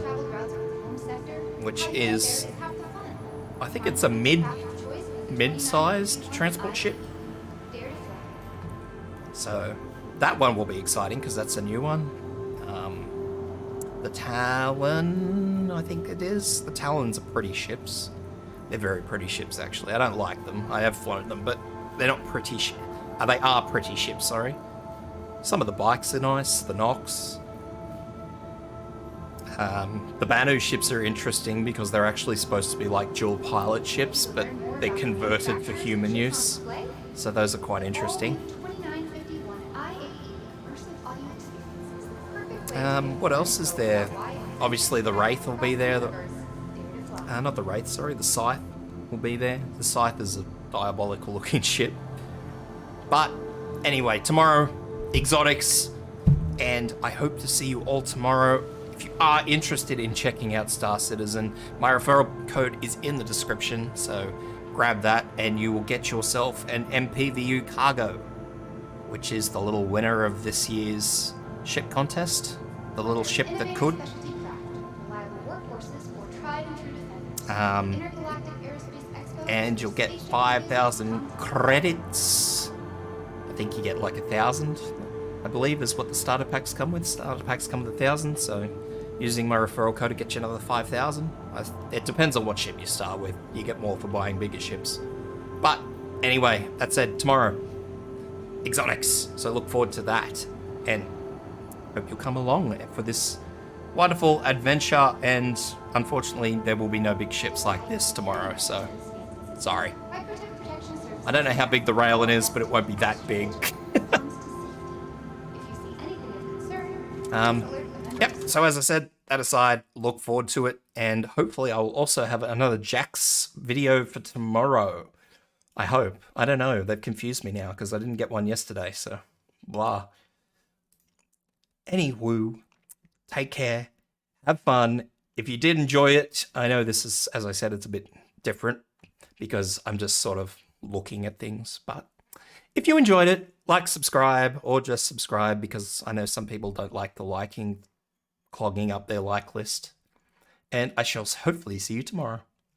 [SPEAKER 1] which is, I think it's a mid-sized transport ship. So that one will be exciting because that's a new one. The Talon, I think it is. The Talons are pretty ships. They're very pretty ships, actually. I don't like them. I have flown them, but they're not pretty ships. They are pretty ships, sorry. Some of the bikes are nice. The Nox. The Banu ships are interesting because they're actually supposed to be like dual pilot ships, but they're converted for human use. So those are quite interesting. What else is there? Obviously the Wraith will be there. Not the Wraith, sorry, the Scythe will be there. The Scythe is a diabolical looking ship. But anyway, tomorrow, exotics, and I hope to see you all tomorrow. If you are interested in checking out Star Citizen, my referral code is in the description, so grab that and you will get yourself an MPVU cargo, which is the little winner of this year's ship contest, the little ship that could. And you'll get 5,000 credits. I think you get like 1,000, I believe, is what the starter packs come with. Starter packs come with 1,000, so using my referral code to get you another 5,000. It depends on what ship you start with. You get more for buying bigger ships. But anyway, that said, tomorrow, exotics. So look forward to that, and hope you'll come along for this wonderful adventure. And unfortunately, there will be no big ships like this tomorrow, so sorry. I don't know how big the Railin is, but it won't be that big. Yep, so as I said, that aside, look forward to it, and hopefully I will also have another Jax video for tomorrow. I hope. I don't know, they've confused me now, because I didn't get one yesterday, so blah. Anywho, take care, have fun. If you did enjoy it, I know this is, as I said, it's a bit different, because I'm just sort of looking at things, but if you enjoyed it, like, subscribe, or just subscribe, because I know some people don't like the liking clogging up their like list. And I shall hopefully see you tomorrow.